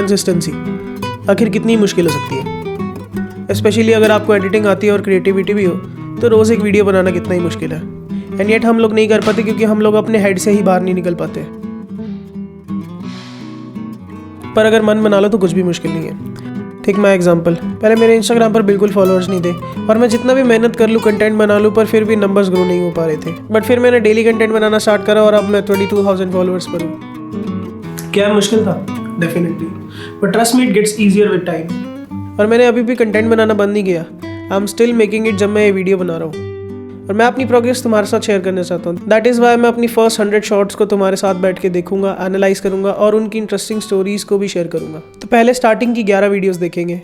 Consistency आखिर कितनी मुश्किल हो सकती है, स्पेशली अगर आपको एडिटिंग आती है और क्रिएटिविटी भी हो तो रोज़ एक वीडियो बनाना कितना ही मुश्किल है। एंड येट हम लोग नहीं कर पाते क्योंकि हम लोग अपने हेड से ही बाहर नहीं निकल पाते। पर अगर मन बना लो तो कुछ भी मुश्किल नहीं है। टेक माई एग्जाम्पल, पहले मेरे इंस्टाग्राम पर बिल्कुल फॉलोअर्स नहीं थे और मैं जितना भी मेहनत कर लूँ, कंटेंट बना लूँ, पर फिर भी नंबर्स ग्रो नहीं हो पा रहे थे। बट फिर मैंने डेली कंटेंट बनाना स्टार्ट करा और अब मैं 22,000 फॉलोअर्स पर हूँ। क्या मुश्किल था? Definitely, but trust me it gets easier with time. और मैंने अभी भी कंटेंट बनाना बंद नहीं किया। I am still making it जब मैं ये वीडियो बना रहा हूँ और मैं अपनी प्रोग्रेस तुम्हारे साथ शेयर करना चाहता हूँ। दैट इज़ वाई मैं अपनी फर्स्ट 100 शॉर्ट्स को तुम्हारे साथ बैठ के देखूंगा, एनालाइज करूंगा और उनकी इंटरेस्टिंग स्टोरीज को भी शेयर करूंगा। तो पहले स्टार्टिंग की 11 वीडियोस देखेंगे।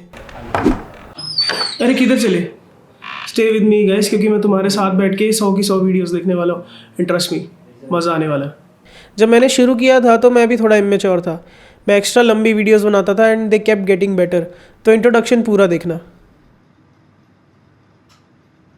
अरे किधर चले? स्टे विद मी गाइस, क्योंकि मैं तुम्हारे साथ बैठ के 100 की 100 वीडियोस देखने वाला हूँ। इंटरेस्ट मी, मज़ा आने वाला है। जब मैंने शुरू किया था तो मैं भी थोड़ा इमेच्योर था। मैं एक्स्ट्रा लंबी वीडियोस बनाता था and they kept getting better. तो इंट्रोडक्शन पूरा देखना।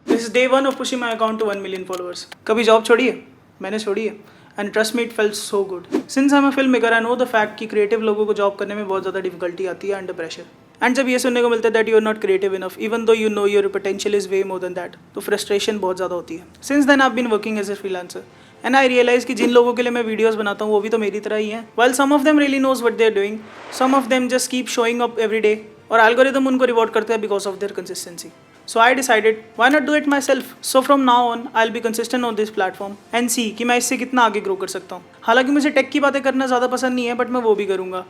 This is day 1 of pushing my account to 1 million followers. कभी जॉब छोड़ी है? मैंने छोड़ी है and trust me it felt so good. Since I am a film maker I know the fact कि क्रिएटिव लोगों को जॉब करने में बहुत ज़्यादा डिफिकल्टी आती है अंडर प्रेशर। एंड जब ये सुनने को मिलता है that you are not creative enough even though you know your potential is way more than that, तो फ्रस्ट्रेशन बहुत ज़्यादा होती है। Since then I have been working as a freelancer and I realise कि जिन लोगों के लिए मैं वीडियोस बनाता हूँ वो भी तो मेरी तरह ही हैं। Well some of them really knows what they are doing, some of them just keep showing up every day और एल्गोरिदम उनको रिवॉर्ड करते हैं because of their consistency. So I decided why not do it myself. So from now on I'll be consistent on this platform and see कि मैं इससे कितना आगे grow कर सकता हूँ। हालांकि मुझे टेक की बातें करना ज़्यादा पसंद नहीं है बट मैं वो भी करूँगा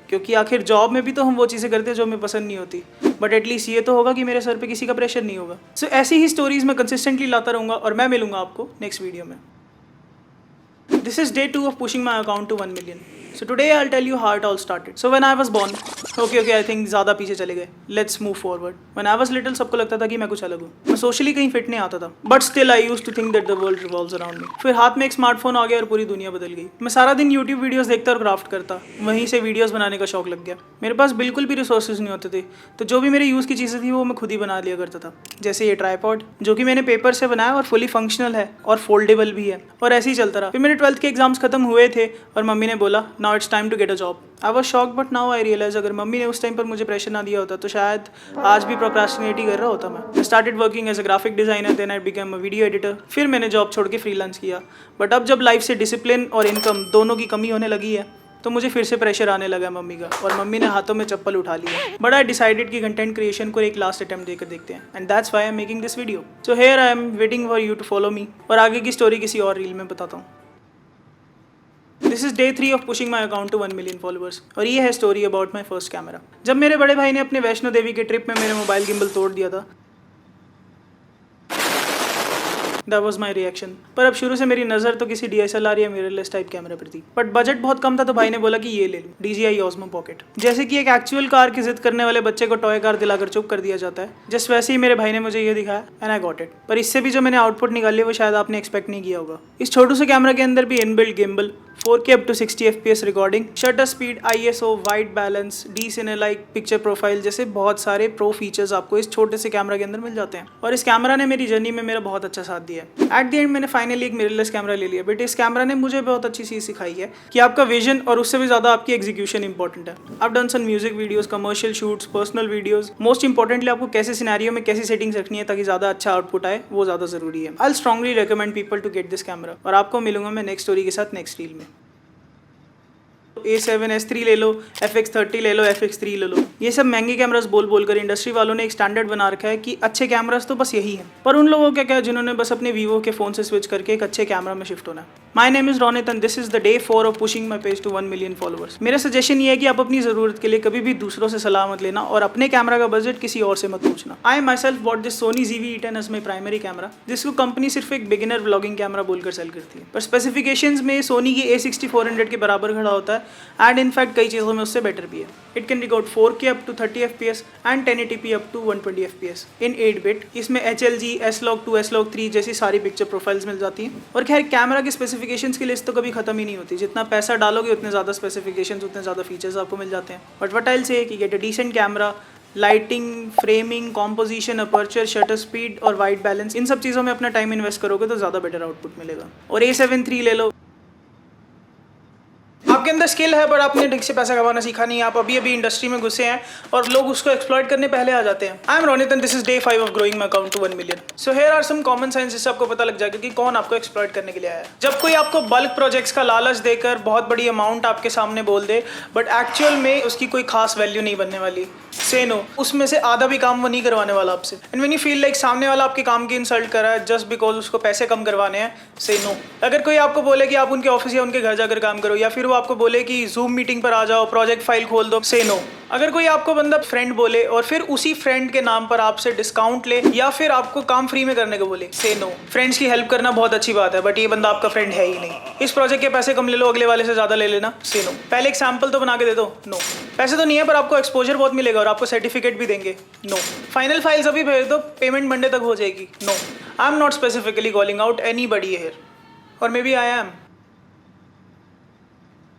क्योंकि आखिर जॉब में भी तो हम वो चीज़ें करते हैं जो हमें पसंद नहीं होती। बट एटलीस्ट ये तो होगा कि मेरे सर पे किसी का प्रेशर नहीं होगा। सो ऐसी ही स्टोरीज मैं कंसिस्टेंटली लाता रहूँगा और मैं मिलूंगा आपको नेक्स्ट वीडियो में। This is day 2 of pushing my account to 1 million. So today I'll tell you how it all started. So when I was born, okay, I think ज़्यादा पीछे चले गए. Let's move forward. When I was little सबको लगता था कि मैं कुछ अलग हूँ. मैं socially कहीं fit नहीं आता था. But still I used to think that the world revolves around me. फिर हाथ में एक स्मार्टफोन आ गया और पूरी दुनिया बदल गई. मैं सारा दिन YouTube वीडियोस देखता और क्राफ्ट करता. वहीं से वीडियोस बनाने का शौक लग गया. मेरे पास बिल्कुल भी रिसोर्सेज नहीं होते थे, तो जो भी मेरे यूज़ की चीज़ें थी वो मैं खुद ही बना लिया करता था. जैसे ये ट्राईपॉड जो कि मैंने पेपर से बनाया और फुली फंक्शनल है और फोल्डेबल भी है और ऐसे ही चलता रहा. फिर मेरे 12th के एग्जाम्स खत्म हुए थे और मम्मी ने बोला now it's time to get a job. I was shocked but now I realise अगर मम्मी ने उस टाइम पर मुझे प्रेशर ना दिया होता तो शायद आज भी प्रोक्रास्टिनेट ही कर रहा होता मैं. I started working as a graphic designer, then I become a video editor. फिर मैंने जॉब छोड़ के फ्रीलांस किया. बट अब जब लाइफ से डिसिप्लिन और इनकम दोनों की कमी होने लगी है तो मुझे फिर से प्रेशर आने लगा मम्मी का और मम्मी ने हाथों में चप्पल उठा ली है. बट आई डिसाइडेड कि कंटेंट क्रिएशन को एक लास्ट अटेम्प्ट देकर देखते हैं and that's why I am making this video. So here I am waiting for you to follow me और आगे की स्टोरी किसी और रील में बताता हूँ. This is day 3 of pushing my account to 1 million followers और ये है story about my first camera. जब मेरे बड़े भाई ने अपने वैष्णो देवी के ट्रिप में मेरे मोबाइल गिम्बल तोड़ दिया था, दैट वाज माई रिएक्शन. पर अब शुरू से मेरी नज़र तो किसी DSLR या मिररलेस टाइप कैमरा पर थी. बट बजट बहुत कम था तो भाई ने बोला कि ये ले लो, DJI Osmo Pocket. जैसे कि एक एक्चुअल कार की जिद करने वाले बच्चे को टॉय कार दिलाकर चुप कर दिया जाता है, जस्ट वैसे ही मेरे भाई ने मुझे ये दिखाया एंड आई गॉट इट. पर इससे भी जो मैंने आउटपुट निकाली वो शायद आपने एक्सपेक्ट नहीं किया होगा. इस छोटू से कैमरा के अंदर भी inbuilt gimbal, 4K up to 60 FPS recording, shutter speed, ISO, white balance, D-Cine like picture profile जैसे बहुत सारे प्रो फीचर्स आपको इस छोटे से कैमरा के अंदर मिल जाते हैं. और इस कैमरा ने मेरी जर्नी में मेरा बहुत अच्छा साथ दिया है. एट द एंड मैंने फाइनली एक मिररलेस कैमरा ले लिया. बट इस कैमरा ने मुझे बहुत अच्छी चीज़ सिखाई है कि आपका विजन और उससे भी ज़्यादा आपकी एग्जीक्यूशन इंपॉर्टेंट है. आप done some music videos, commercial shoots, personal videos. Most importantly आपको कैसे सिनेरियो में कैसी सेटिंग्स रखनी है ताकि ज़्यादा अच्छा आउटपुट आए, वो ज़्यादा ज़रूरी है. I strongly recommend people to get this camera और आपको मिलूंगा मैं नेक्स्ट स्टोरी के साथ नेक्स्ट रील में. A7 S3 ले लो, FX30 ले लो, FX3 ले लो. ये सब महंगे कैमरास बोल बोलकर इंडस्ट्री वालों ने एक स्टैंडर्ड बना रखा है कि अच्छे कैमरास तो बस यही हैं. पर उन लोगों का क्या जिन्होंने बस अपने वीवो के फ़ोन से स्विच करके एक अच्छे कैमरा में शिफ्ट होना है. My name is Ronit and this is the day 4 of pushing my page to 1 million followers. मेरा सजेशन ये है कि आप अपनी ज़रूरत के लिए कभी भी दूसरों से सलाह मत लेना और अपने कैमरा का बजट किसी और से मत पूछना. I my self bought this Sony ZV-E10 as my primary camera, जिसको कंपनी सिर्फ एक बिगिनर व्लॉगिंग कैमरा बोलकर सेल करती है. पर स्पेसिफिकेशंस में सोनी की A6400 के बराबर खड़ा होता है एंड इनफैक्ट कई चीज़ों में उससे बेटर भी है. It can record 4K up to 30 FPS and 1080p up to 120 FPS in 8 bit. इसमें HLG, S-Log2, S-Log3 जैसी सारी पिक्चर प्रोफाइल्स मिल जाती हैं. और खैर कैमरा के स्पेसिफिकेशंस की लिस्ट तो कभी खत्म ही नहीं होती. जितना पैसा डालोगे उतने ज़्यादा स्पेसिफिकेशंस, उतने ज़्यादा फीचर्स आपको मिल जाते हैं. बट व्हाट आई से कि get a decent camera, lighting, framing, composition, aperture, shutter speed और वाइट बैलेंस, इन सब चीज़ों में अपना टाइम इन्वेस्ट करोगे तो ज़्यादा बेटर आउटपुट मिलेगा. और A7 III ले लो. आपके आपके अंदर स्किल है बट आपने ठीक से पैसा कमाना सीखा नहीं है, आप अभी अभी इंडस्ट्री में घुसे हैं और लोग उसको एक्सप्लॉइट करने पहले आ जाते हैं। I am Ronit and this is day 5 of growing my account to 1 million. So here are some common signs जिससे आपको पता लग जाएगा कि कौन आपको एक्सप्लॉइट करने के लिए आया है। जब कोई आपको बल्क प्रोजेक्ट्स का लालच देकर बहुत बड़ी अमाउंट आपके सामने बोल दे बट एक्चुअल में उसकी कोई खास वैल्यू नहीं बनने वाली, से नो, उसमें से आधा भी काम वो नहीं करवाने वाला आपसे। And when you feel like सामने वाला आपके काम की इंसल्ट कर रहा है जस्ट बिकॉज उसको पैसे कम करवाने हैं, से नो। अगर कोई आपको बोले कि आप उनके ऑफिस या उनके घर जाकर काम करो, या फिर वो आपको बोले कि जूम मीटिंग पर आ जाओ, प्रोजेक्ट फाइल खोल दो, से नो। अगर कोई आपको बंदा फ्रेंड बोले और फिर उसी फ्रेंड के नाम पर आपसे डिस्काउंट ले या फिर आपको काम फ्री में करने को बोले, से नो। फ्रेंड्स की हेल्प करना बहुत अच्छी बात है बट ये बंदा आपका फ्रेंड है ही नहीं। इस प्रोजेक्ट के पैसे कम ले लो, अगले वाले से ज्यादा ले लेना, से नो। पहले एक सैंपल तो बना के दे दो, नो। पैसे तो नहीं है पर आपको एक्सपोजर बहुत मिलेगा और आपको सर्टिफिकेट भी देंगे, नो। फाइनल फाइल्स अभी भेज दो, पेमेंट मंडे तक हो जाएगी, no. I am not specifically calling out anybody here, और maybe I am.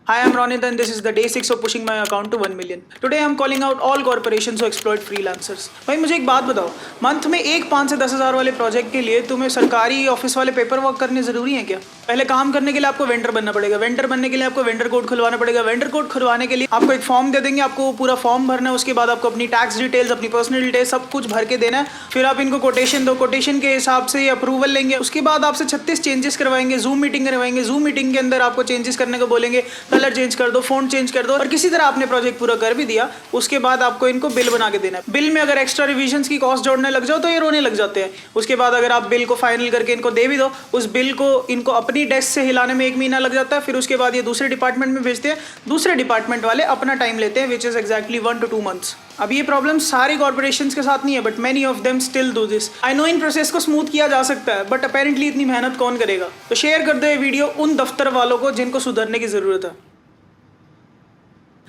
Hi, I'm Ronit and this is the day 6 of pushing my account to 1 million. Today I'm calling out all corporations who exploit freelancers. भाई मुझे एक बात बताओ, month में एक 5 से 10 हज़ार वाले प्रोजेक्ट के लिए तुम्हें सरकारी ऑफिस वाले पेपर वर्क करने जरूरी है क्या? पहले काम करने के लिए आपको वेंडर बनना पड़ेगा, वेंडर बनने के लिए आपको वेंडर कोड खुलवाना पड़ेगा, वेंडर कोड खुलवाने के लिए आपको एक फॉर्म दे देंगे, आपको पूरा फॉर्म भरना है, उसके बाद आपको अपनी टैक्स डिटेल्स, अपनी पर्सनल डिटेल्स सब कुछ भर के देना है, फिर आप इनको कोटेशन दो, कोटेशन के हिसाब से अप्रूवल लेंगे, उसके बाद आपसे 36 चेंजेस करवाएंगे, जूम मीटिंग करवाएंगे, जूम मीटिंग के अंदर आपको चेंजेस करने को बोलेंगे, कलर चेंज कर दो, फ़ॉन्ट चेंज कर दो, और किसी तरह आपने प्रोजेक्ट पूरा कर भी दिया, उसके बाद आपको इनको बिल बना के देना है। बिल में अगर एक्स्ट्रा रिविजन्स की कॉस्ट जोड़ने लग जाओ तो ये रोने लग जाते हैं। उसके बाद अगर आप बिल को फाइनल करके इनको दे भी दो, उस बिल को इनको अपनी डेस्क से हिलाने में 1 महीना लग जाता है, फिर उसके बाद ये दूसरे डिपार्टमेंट में भेजते हैं, दूसरे डिपार्टमेंट वाले अपना टाइम लेते हैं, which is exactly 1 to 2 months। अब ये प्रॉब्लम सारी कॉर्पोरेशंस के साथ नहीं है but many of them still do this. I know in process को स्मूथ किया जा सकता है बट अपेरेंटली इतनी मेहनत कौन करेगा? तो शेयर कर दो ये वीडियो उन दफ्तर वालों को जिनको सुधरने की जरूरत है।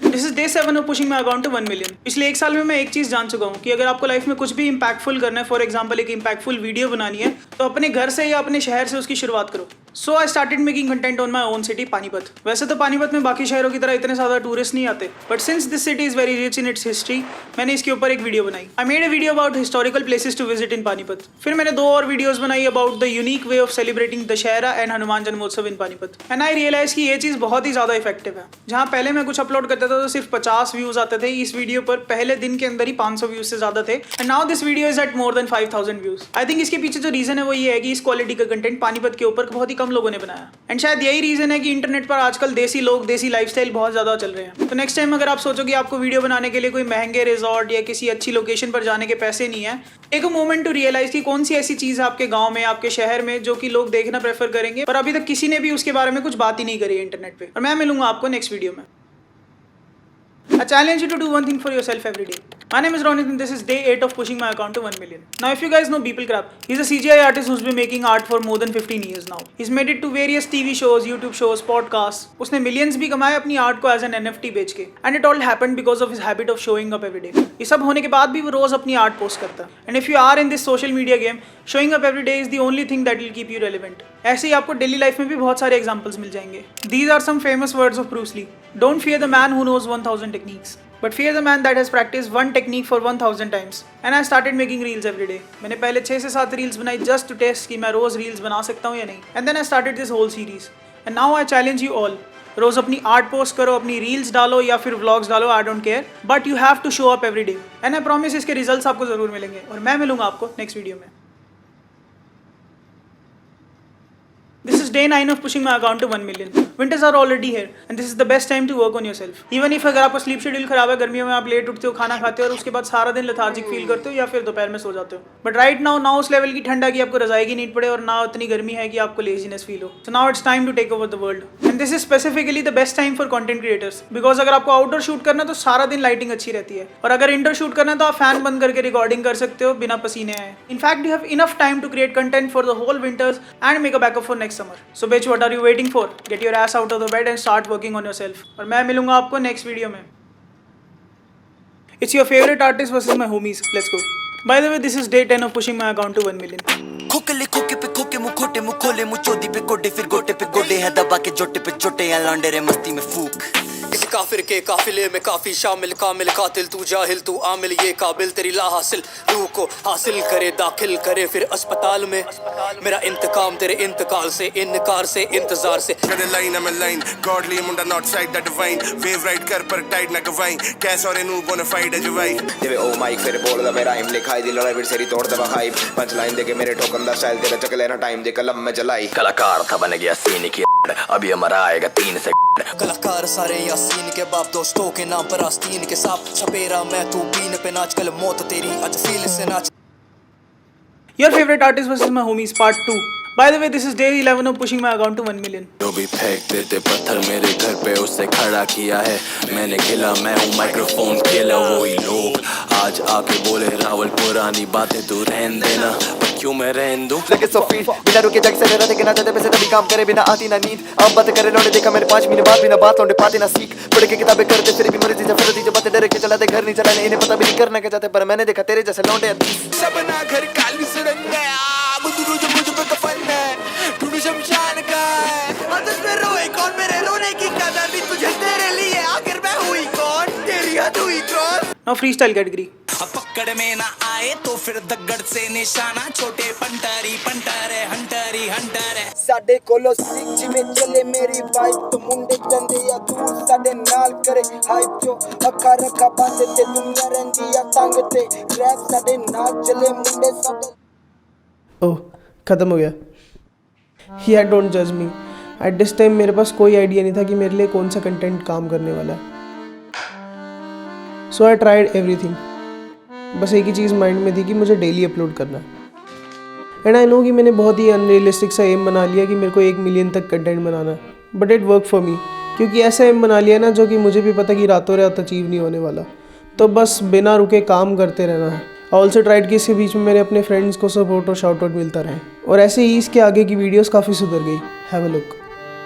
This is day 7 of pushing my account to 1 million. पिछले 1 साल में मैं एक चीज़ जान चुका हूँ कि अगर आपको लाइफ में कुछ भी इंपैक्टफुल करना है, फॉर एग्जाम्पल एक इंपैक्टफुल वीडियो बनानी है, तो अपने घर से या अपने शहर से उसकी शुरुआत करो। So I started making content on my own city Panipat. वैसे तो पानीपत में बाकी शहरों की तरह इतने ज़्यादा टूरिस्ट नहीं आते but since this city is very rich in its history, मैंने इसके ऊपर एक वीडियो बनाई। I made a video about historical places to visit in Panipat. फिर मैंने 2 और वीडियोज़ बनाई about the unique way of celebrating Dussehra and Hanuman Janmotsav in Panipat. And I realise कि ये चीज़ बहुत ही ज़्यादा इफेक्टिव है। जहाँ पहले मैं कुछ अपलोड करता था तो सिर्फ 50 व्यूज आते थे, इस वीडियो पर पहले दिन के अंदर ही 500 व्यूज से ज्यादा थे। And now this video is at more than 5000 views. I think इसके पीछे जो रीजन है वो ये है कि इस क्वालिटी का कंटेंट पानीपत के ऊपर बहुत ही कम लोगों ने बनाया। एंड शायद यही रीजन है कि इंटरनेट पर आजकल देसी लोग, देसी लाइफस्टाइल बहुत ज्यादा चल रहे हैं। तो नेक्स्ट टाइम अगर आप सोचो कि आपको वीडियो बनाने के लिए कोई महंगे रिजॉर्ट या किसी अच्छी लोकेशन पर जाने के पैसे नहीं है, take a moment to realise कि कौन सी ऐसी चीज है आपके गांव में, आपके शहर में जो कि लोग देखना प्रेफर करेंगे पर अभी तक किसी ने भी उसके बारे में कुछ बात ही नहीं करी है इंटरनेट पे। और मैं मिलूंगा आपको नेक्स्ट वीडियो में। I challenge you to do one thing for yourself every day. My name is Ronit and this is day 8 of pushing my account to 1 million. Now if you guys know Beeple Crab, he's a CGI artist who's been making art for more than 15 years now. He's made it to various TV shows, YouTube shows, podcasts. उसने millions भी कमाए अपनी art को as an NFT बेच के. And it all happened because of his habit of showing up every day. ये सब होने के बाद भी वो रोज अपनी art post करता है. And if you are in this social media game, showing up every day is the only thing that will keep you relevant. ऐसे ही आपको डेली लाइफ में भी बहुत सारे एग्जाम्पल्स मिल जाएंगे। These are some famous words of Bruce Lee. Don't fear the man who knows 1000 techniques, but fear the man that has practiced one technique for 1000 times. And I started making reels every day. मैंने पहले 6 से 7 reels बनाई just to test कि मैं रोज reels बना सकता हूँ या नहीं। And then I started this whole series. And now I challenge you all. रोज अपनी आर्ट पोस्ट करो, अपनी रील्स डालो या फिर व्लॉग्स डालो, I don't care, but you have to show up every day. And I promise इसके results आपको जरूर मिलेंगे और मैं मिलूंगा आपको नेक्स्ट वीडियो में। This is day 9 of pushing my account to 1 million. Winters are already here and this is the best time to work on yourself. Even if अगर आपका स्लीप शेड्यूल खराब है, गर्मियों में आप लेट उठते हो, खाना खाते हो और उसके बाद सारा दिन लेथार्जिक फील करते हो या फिर दोपहर में सो जाते हो। बट राइट नाउ ना उस लेवल की ठंडा की आपको रजाई की नीड पड़े और ना उतनी गर्मी है कि आपको लेजीनेस फील हो। So now it's time to take over the world and this is specifically the best time for content creators because अगर आपको आउटडोर शूट करना है तो सारा दिन लाइटिंग अच्छी रहती है और अगर इंडोर शूट करना है तो आप फैन बंद करके रिकॉर्डिंग कर सकते हो बिना पसीने आए। In fact you have enough time to create content for the whole winters and make a backup for next summer. So बेच what are you waiting for? Get your ass out of the bed and start working on yourself. और मैं मिलूंगा आपको next video में। It's your favorite artist versus my homies. Let's go. By the way, this is day 10 of pushing my account to 1 million. खोके खोके पे खोके मुँह खोटे मुँह खोले मुँह चोदी पे गोडे फिर गोटे पे गोडे है दबा के जोटे पे जोटे या लौंडे रे मस्ती में फूक। काफिर के काफिले में काफी शामिल कामिल कातिल तू जाहिल तू आमिल ये काबिल तेरी ला हासिल रूह को हासिल करे दाखिल करे फिर अस्पताल में मेरा इंतकाम तेरे इंतकाल से इनकार से इंतजार से कदे लाइन मैं line godly Munda not side that divine wave ride कर पर टाइट ना गवाई कैस और नु बोनाफाइड अजवाई ਜਿਵੇਂ ਉਹ ਮਾਈਕ ਫਿਰ ਬੋਲਦਾ ਮੇਰਾ ਰਾਈਮ ਲਿਖਾਈ ਦੀ ਲੜਾਈ ਵਿੱਚ ਸੇਰੀ ਤੋੜ ਦਵਾ ਹਾਈਪ ਪੰਚ ਲਾइन ਦੇ ਕੇ ਮੇਰੇ ਠੋਕਣ ਦਾ ਸਟਾਈਲ ਤੇਰਾ ਚੱਕ ਲੈਣਾ ਟਾइम ਦੇ ਕਲਮ ਮੈਂ ਚलाई कलाकार था बन गया सीन की अभी हमारा आएगा 3 से कलाकार सारे यासीन के बाप दोस्तों के नाम पर आस्तीन के साथ छपेरा मैं तू बीन पे नाच कल मौत तेरी आज फील से नाच Your favorite artist versus my homies part 2. By the way, this is day 11 of pushing my account to 1 million. जो भी फेंक देते पत्थर मेरे घर पे उससे खड़ा किया है मैंने खिला मैं हूँ माइक्रोफोन खेला वही लोग आज आके बोले रावल पुरानी बातें तू रहन देना पर क्यों मैं रहन दूं लगे सो फीट बिना रुके जग से रहते के ना चाहते पैसे तभी काम करे बिना आती ना नींद अब बात करे लौटे देखा मेरे 5 महीने बाद बिना बात लौटे पाते ना सीख पढ़ के किताबें करते फिर भी मर्जी से फिर जो बातें डर के चलाते घर नहीं चलाने इन्हें पता भी नहीं करना क्या चाहते पर मैंने देखा तेरे जैसे लौटे सबना घर काली सुरंग है गुदरू जो मुझ पे कफन है ढूंढू शमशान का आदत में रोए कौन मेरे रोने की कदर भी तुझे तेरे लिए आखिर मैं हुई कौन तेरी हद हुई क्रॉस Now freestyle category. पकड़ में ना आए तो फिर दगड़ से निशाना छोटे पंटारी पंटारे हंटारी हंटर है ਸਾਡੇ ਕੋਲੋਂ ਸਿੱਖ ਜਿਵੇਂ ਚੱਲੇ ਮੇਰੀ ਵਾਈਫ ਤੋਂ ਮੁੰਡੇ ਜਾਂਦੇ ਆ ਤੂੰ ਸਾਡੇ ਨਾਲ ਕਰੇ ਹਾਈਪ ਜੋ ਅੱਖਾਂ ਰੱਖਾ ਬੰਦ ਤੇ ਦੁਨੀਆ ਰਹਿੰਦੀ ਆ ਤੰਗ ਤੇ ਰੈਪ ਸਾਡੇ ਨਾਲ ਚੱਲੇ ਮੁੰਡੇ ਸਾਡੇ ओह ख़त्म हो गया यार डोंट जज मी एट दिस टाइम मेरे पास कोई आइडिया नहीं था कि मेरे लिए कौन सा कंटेंट काम करने वाला है सो आई ट्राइड एवरीथिंग बस एक ही चीज़ माइंड में थी कि मुझे डेली अपलोड करना है एंड आई नो कि मैंने बहुत ही अनरियलिस्टिक सा एम बना लिया कि मेरे को 1 मिलियन तक कंटेंट बनाना है but it work for me क्योंकि ऐसा एम बना लिया ना जो कि मुझे भी पता कि रातों रात अचीव नहीं होने वाला तो बस बिना रुके काम करते रहना है ऑल्सो ट्राइड कि इसके बीच में मेरे अपने फ्रेंड्स को सपोर्ट और शाउट आउट मिलता रहे और ऐसे ही इसके आगे की वीडियोस काफ़ी सुधर गई have a look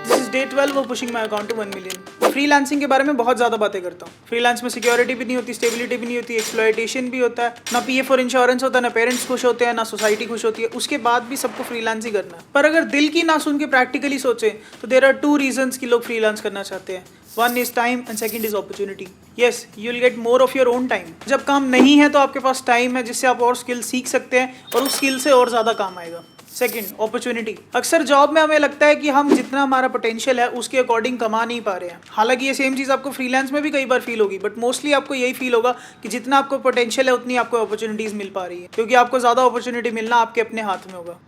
This is day 12 of pushing my account to 1 million. Freelancing के बारे में बहुत ज़्यादा बातें करता हूँ. फ्रीलांस में सिक्योरिटी भी नहीं होती, स्टेबिलिटी भी नहीं होती, एक्सप्लॉयटेशन भी होता है, ना पीएफ और इंश्योरेंस होता है, ना पेरेंट्स खुश होते हैं, ना सोसाइटी खुश होती है. उसके बाद भी सबको फ्रीलांस ही करना है. पर अगर दिल की ना सुन के प्रैक्टिकली सोचें तो देयर आर 2 रीजंस कि लोग फ्रीलांस करना चाहते हैं. One is time and second is opportunity. Yes, you will get more of your own time. जब काम नहीं है तो आपके पास टाइम है जिससे आप और स्किल सीख सकते हैं और उस स्किल से और ज़्यादा काम आएगा. Second, opportunity. अक्सर जॉब में हमें लगता है कि हम जितना हमारा पोटेंशियल है उसके अकॉर्डिंग कमा नहीं पा रहे हैं. हालांकि ये सेम चीज़ आपको फ्रीलांस में भी कई बार फील होगी, बट मोस्टली आपको यही फील होगा कि जितना आपको पोटेंशियल है उतनी आपको अपॉर्चुनिटीज़ मिल पा रही है, क्योंकि आपको ज़्यादा अपॉर्चुनिटी मिलना आपके अपने हाथ में होगा.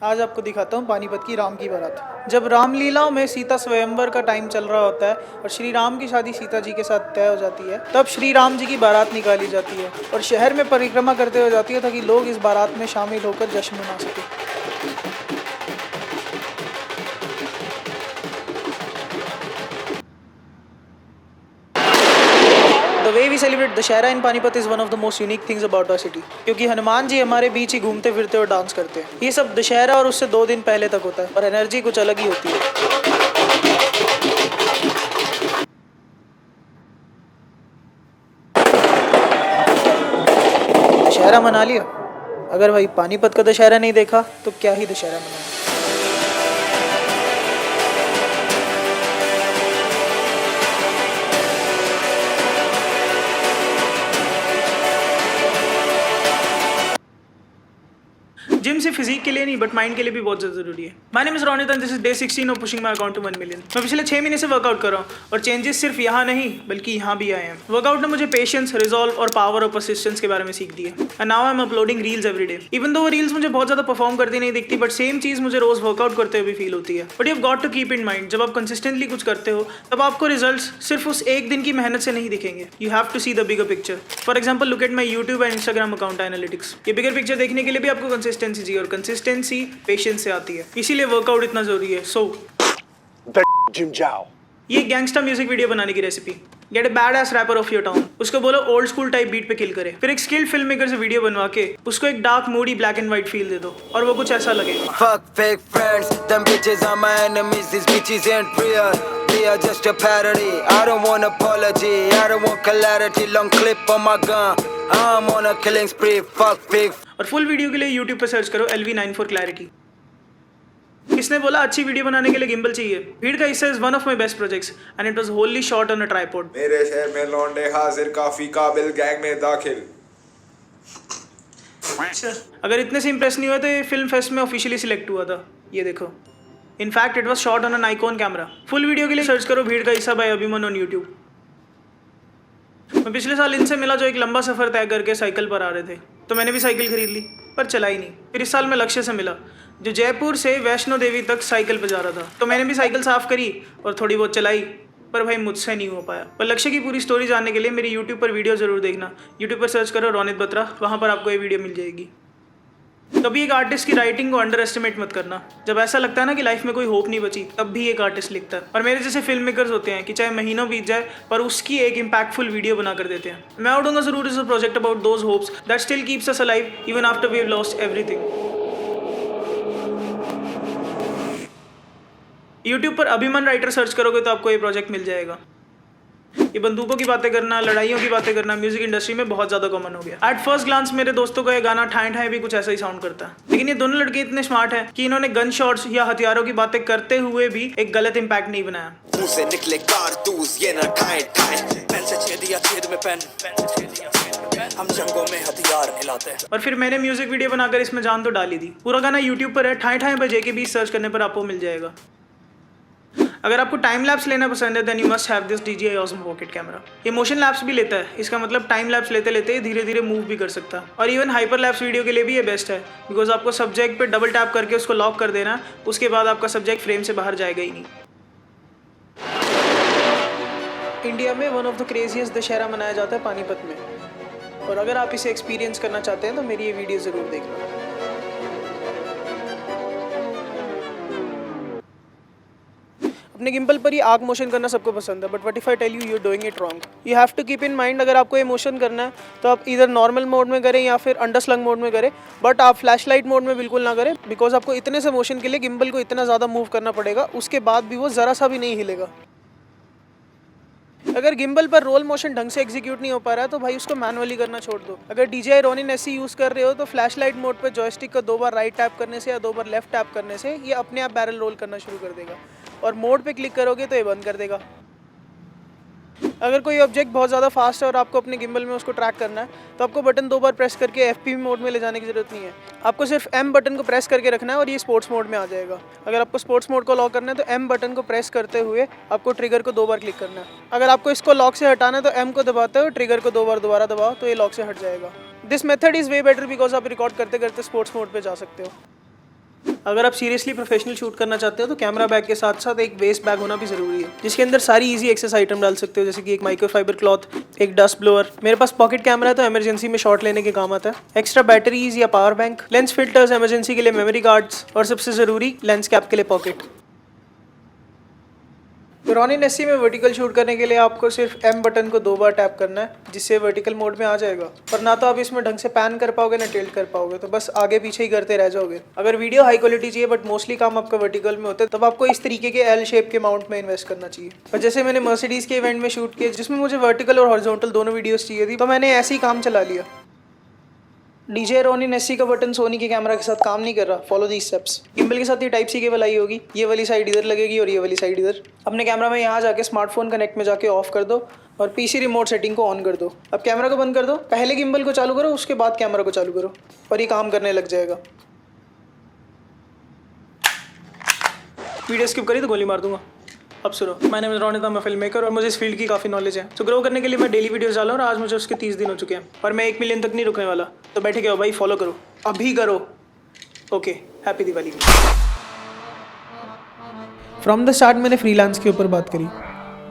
आज आपको दिखाता हूँ पानीपत की राम की बारात. जब रामलीलाओं में सीता स्वयंवर का टाइम चल रहा होता है और श्री राम की शादी सीता जी के साथ तय हो जाती है, तब श्री राम जी की बारात निकाली जाती है और शहर में परिक्रमा करते हुए जाती है ताकि लोग इस बारात में शामिल होकर जश्न मना सकें. The way we celebrate Dashera in Panipat is one of the most unique things about our city. क्योंकि हनुमान जी हमारे बीच ही घूमते फिरते और डांस करते हैं. ये सब दशहरा और उससे 2 दिन पहले तक होता है और एनर्जी कुछ अलग ही होती है. दशहरा मना लिया? अगर भाई पानीपत का दशहरा नहीं देखा तो क्या ही दशहरा मनाया. जिम सिर्फ फिजिक के लिए नहीं बट माइंड के लिए भी बहुत ज़्यादा जरूरी है. My name is Ronit and this is day 16 of pushing my account to 1 million. मैं पिछले 6 महीने से वर्कआउट कर रहा हूँ और चेंजेस सिर्फ यहाँ नहीं बल्कि यहाँ भी आए हैं. वर्कआउट ने मुझे पेशेंस, रिजॉल्व और पावर और परसिस्टेंस के बारे में सीख दी है. And now I am uploading reels every day. Even though वो रील्स मुझे बहुत ज़्यादा परफॉर्म करती नहीं दिखती, बट सेम चीज़ मुझे रोज वर्कआउट करते हुए भी फील होती है. But you have got to keep in mind, जब आप कंसिस्टेंटली कुछ करते हो तब आपको रिजल्ट्स सिर्फ उस एक दिन की मेहनत से नहीं दिखेंगे. You have to see the bigger picture. For example, look at my YouTube and Instagram account analytics. ये बिगर पिक्चर देखने के लिए भी आपको कंसिस्टेंसी चाहिए और कंसिस्टेंसी पेशेंस से आती है. इसीलिए वर्कआउट इतना जरूरी है. सो ये गैंगस्टर म्यूजिक वीडियो बनाने की recipe. Get a bad ass rapper of your town. उसको बोलो ओल्ड स्कूल टाइप बीट पे किल करे. फिर एक स्किल्ड फिल्म मेकर से वीडियो बनवा के उसको एक dark moody black and white feel दे दो और वो कुछ ऐसा लगे. Fuck fake friends, them bitches are my enemies, these bitches ain't real. They are just a parody. I don't want apology, I don't want clarity. Long clip on my gun, I'm on a killing spree. Fuck fake. और full video के लिए YouTube पे search करो LV9 for clarity. किसने बोला अच्छी video बनाने के लिए गिम्बल चाहिए? भीड़ का हिस्सा is one of my best projects and it was Holi shot on a tripod. मेरे शहर में लौंडे हाजिर, काफी काबिल, गैंग में दाखिल। अगर इतने से इंप्रेस नहीं हुआ तो ये फिल्म फेस्ट में ऑफिशियली सिलेक्ट हुआ था। ये देखो, in fact it was shot on a Nikon camera. Full video के लिए सर्च करो भीड़ का हिस्सा बाय अभिमन ऑन यूट्यूब। मैं पिछले साल इनसे मिला जो एक लंबा सफर तय करके साइकिल पर आ रहे थे, तो मैंने भी साइकिल खरीद ली पर चलाई नहीं। फिर इस साल मैं लक्ष्य से मिला जो जयपुर से वैष्णो देवी तक साइकिल पर जा रहा था, तो मैंने भी साइकिल साफ करी और थोड़ी बहुत चलाई, पर भाई मुझसे नहीं हो पाया। पर लक्ष्य की पूरी स्टोरी जानने के लिए मेरी यूट्यूब पर वीडियो जरूर देखना। यूट्यूब पर सर्च करो रोनित बत्रा, वहाँ पर आपको ये वीडियो मिल जाएगी। कभी एक आर्टिस्ट की राइटिंग को अंडर एस्टिमेट मत करना। जब ऐसा लगता है ना कि लाइफ में कोई होप नहीं बची, तब भी एक आर्टिस्ट लिखता है। और मेरे जैसे फिल्म मेकर्स होते हैं कि चाहे महीनों बीत जाए पर उसकी एक इम्पैक्टफुल वीडियो बना कर देते हैं। मैं उड़ूंगा जरूर इस project about those hopes that still keeps us alive even after we have lost everything. YouTube पर अभिमन राइटर सर्च करोगे तो आपको ये प्रोजेक्ट मिल जाएगा। ये बंदूकों की बातें करना, लड़ाइयों की बातें करना म्यूजिक इंडस्ट्री में बहुत ज़्यादा कॉमन हो गया। एट फर्स्ट ग्लांस मेरे दोस्तों का ये गाना ठाए ठाए भी कुछ ऐसा ही साउंड करता है, लेकिन ये दोनों लड़के इतने स्मार्ट हैं कि इन्होंने गन शॉट्स या हथियारों की बातें करते हुए भी एक गलत इम्पैक्ट नहीं बनाया। मुंह से निकले कारतूस ये ना ठाए ठाए, पेन से छेद दिया छेद में पेन, हम जंगों में हथियार हिलाते हैं। और फिर मैंने म्यूजिक वीडियो बनाकर इसमें जान तो डाली दी। पूरा गाना यूट्यूब पर है, ठाए ठाए बजे के बीच सर्च करने पर आपको मिल जाएगा। अगर आपको टाइम लैप्स लेना पसंद है then you must have this DJI Osmo pocket camera. ये मोशन लैप्स भी लेता है, इसका मतलब टाइम लैप्स लेते लेते धीरे धीरे मूव भी कर सकता है। और इवन हाइपर लैप्स वीडियो के लिए भी ये बेस्ट है, बिकॉज आपको सब्जेक्ट पे डबल टैप करके उसको लॉक कर देना, उसके बाद आपका सब्जेक्ट फ्रेम से बाहर जाएगा ही नहीं। इंडिया में one of the craziest Dussehra मनाया जाता है पानीपत में, और अगर आप इसे एक्सपीरियंस करना चाहते हैं तो मेरी ये वीडियो ज़रूर देखना। अपने गिम्बल पर ही आग मोशन करना सबको पसंद है, but what if I tell you you are doing it wrong. You have to keep in mind, अगर आपको ये मोशन करना है तो आप इधर नॉर्मल मोड में करें या फिर अंडरस्लंग मोड में करें, बट आप फ्लैश लाइट मोड में बिल्कुल ना करें, बिकॉज आपको इतने से मोशन के लिए गिम्बल को इतना ज़्यादा मूव करना पड़ेगा, उसके बाद भी वो ज़रा सा भी नहीं हिलेगा। अगर गिम्बल पर रोल मोशन ढंग से एग्जीक्यूट नहीं हो पा रहा है तो भाई उसको मैनुअली करना छोड़ दो। अगर DJI Ronin SE यूज़ कर रहे हो तो फ्लैश लाइट मोड पर जॉयस्टिक का 2 बार राइट टैप करने से या 2 बार लेफ्ट टैप करने से ये अपने आप बैरल रोल करना शुरू कर देगा, और मोड पे क्लिक करोगे तो ये बंद कर देगा। अगर कोई ऑब्जेक्ट बहुत ज़्यादा फास्ट है और आपको अपने गिम्बल में उसको ट्रैक करना है तो आपको बटन 2 बार प्रेस करके FPV मोड में ले जाने की ज़रूरत नहीं है। आपको सिर्फ M बटन को प्रेस करके रखना है और ये स्पोर्ट्स मोड में आ जाएगा। अगर आपको स्पोर्ट्स मोड को लॉक करना है तो M बटन को प्रेस करते हुए आपको ट्रिगर को 2 बार क्लिक करना है। अगर आपको इसको लॉक से हटाना है तो M को दबाते हुए ट्रिगर को 2 बार दोबारा दबाओ तो ये लॉक से हट जाएगा। This method is way better because आप रिकॉर्ड करते करते स्पोर्ट्स मोड पर जा सकते हो। अगर आप सीरियसली प्रोफेशनल शूट करना चाहते हो तो कैमरा बैग के साथ साथ एक वेस्ट बैग होना भी ज़रूरी है, जिसके अंदर सारी इजी एक्सेस आइटम डाल सकते हो, जैसे कि एक माइक्रोफाइबर क्लॉथ, एक डस्ट ब्लोअर। मेरे पास पॉकेट कैमरा है तो इमरजेंसी में शॉट लेने के काम आता है, एक्स्ट्रा बैटरीज या power bank, lens filters, emergency के लिए मेमोरी कार्ड्स, और सबसे ज़रूरी लेंस कैप के लिए पॉकेट। Ronin SE में वर्टिकल शूट करने के लिए आपको सिर्फ M बटन को 2 बार टैप करना है, जिससे वर्टिकल मोड में आ जाएगा। पर ना तो आप इसमें ढंग से पैन कर पाओगे ना टिल्ट कर पाओगे, तो बस आगे पीछे ही करते रह जाओगे। अगर वीडियो हाई क्वालिटी चाहिए बट मोस्टली काम आपका वर्टिकल में होता है तब आपको इस तरीके के L शेप के माउंट में इन्वेस्ट करना चाहिए। और जैसे मैंने मर्सिडीज़ के इवेंट में शूट किया जिसमें मुझे वर्टिकल और हॉरिजॉन्टल दोनों वीडियोस चाहिए थी, तो मैंने ऐसे ही काम चला लिया। DJI Ronin SE का बटन सोनी के कैमरा के साथ काम नहीं कर रहा, फॉलो दी स्टेप्स। गिम्बल के साथ ये टाइप सी केबल आई होगी, ये वाली साइड इधर लगेगी और ये वाली साइड इधर। अपने कैमरा में यहाँ जाके स्मार्टफोन कनेक्ट में जाके ऑफ कर दो और PC रिमोट सेटिंग को ऑन कर दो। अब कैमरा को बंद कर दो, पहले गिम्बल को चालू करो, उसके बाद कैमरा को चालू करो और ये काम करने लग जाएगा। वीडियो स्किप करी तो गोली मार दूंगा। अब सुनो, माय नेम इज रोनित, मैं फिल्म मेकर और मुझे इस फील्ड की काफ़ी नॉलेज है। तो ग्रो करने के लिए मैं डेली वीडियोस डाला हूं और आज मुझे उसके 30 दिन हो चुके हैं, और मैं 1 मिलियन तक नहीं रुकने वाला। तो बैठे क्या हो भाई, फॉलो करो, अभी करो। Okay, happy Diwali. From the start मैंने फ्रीलांस के ऊपर बात करी,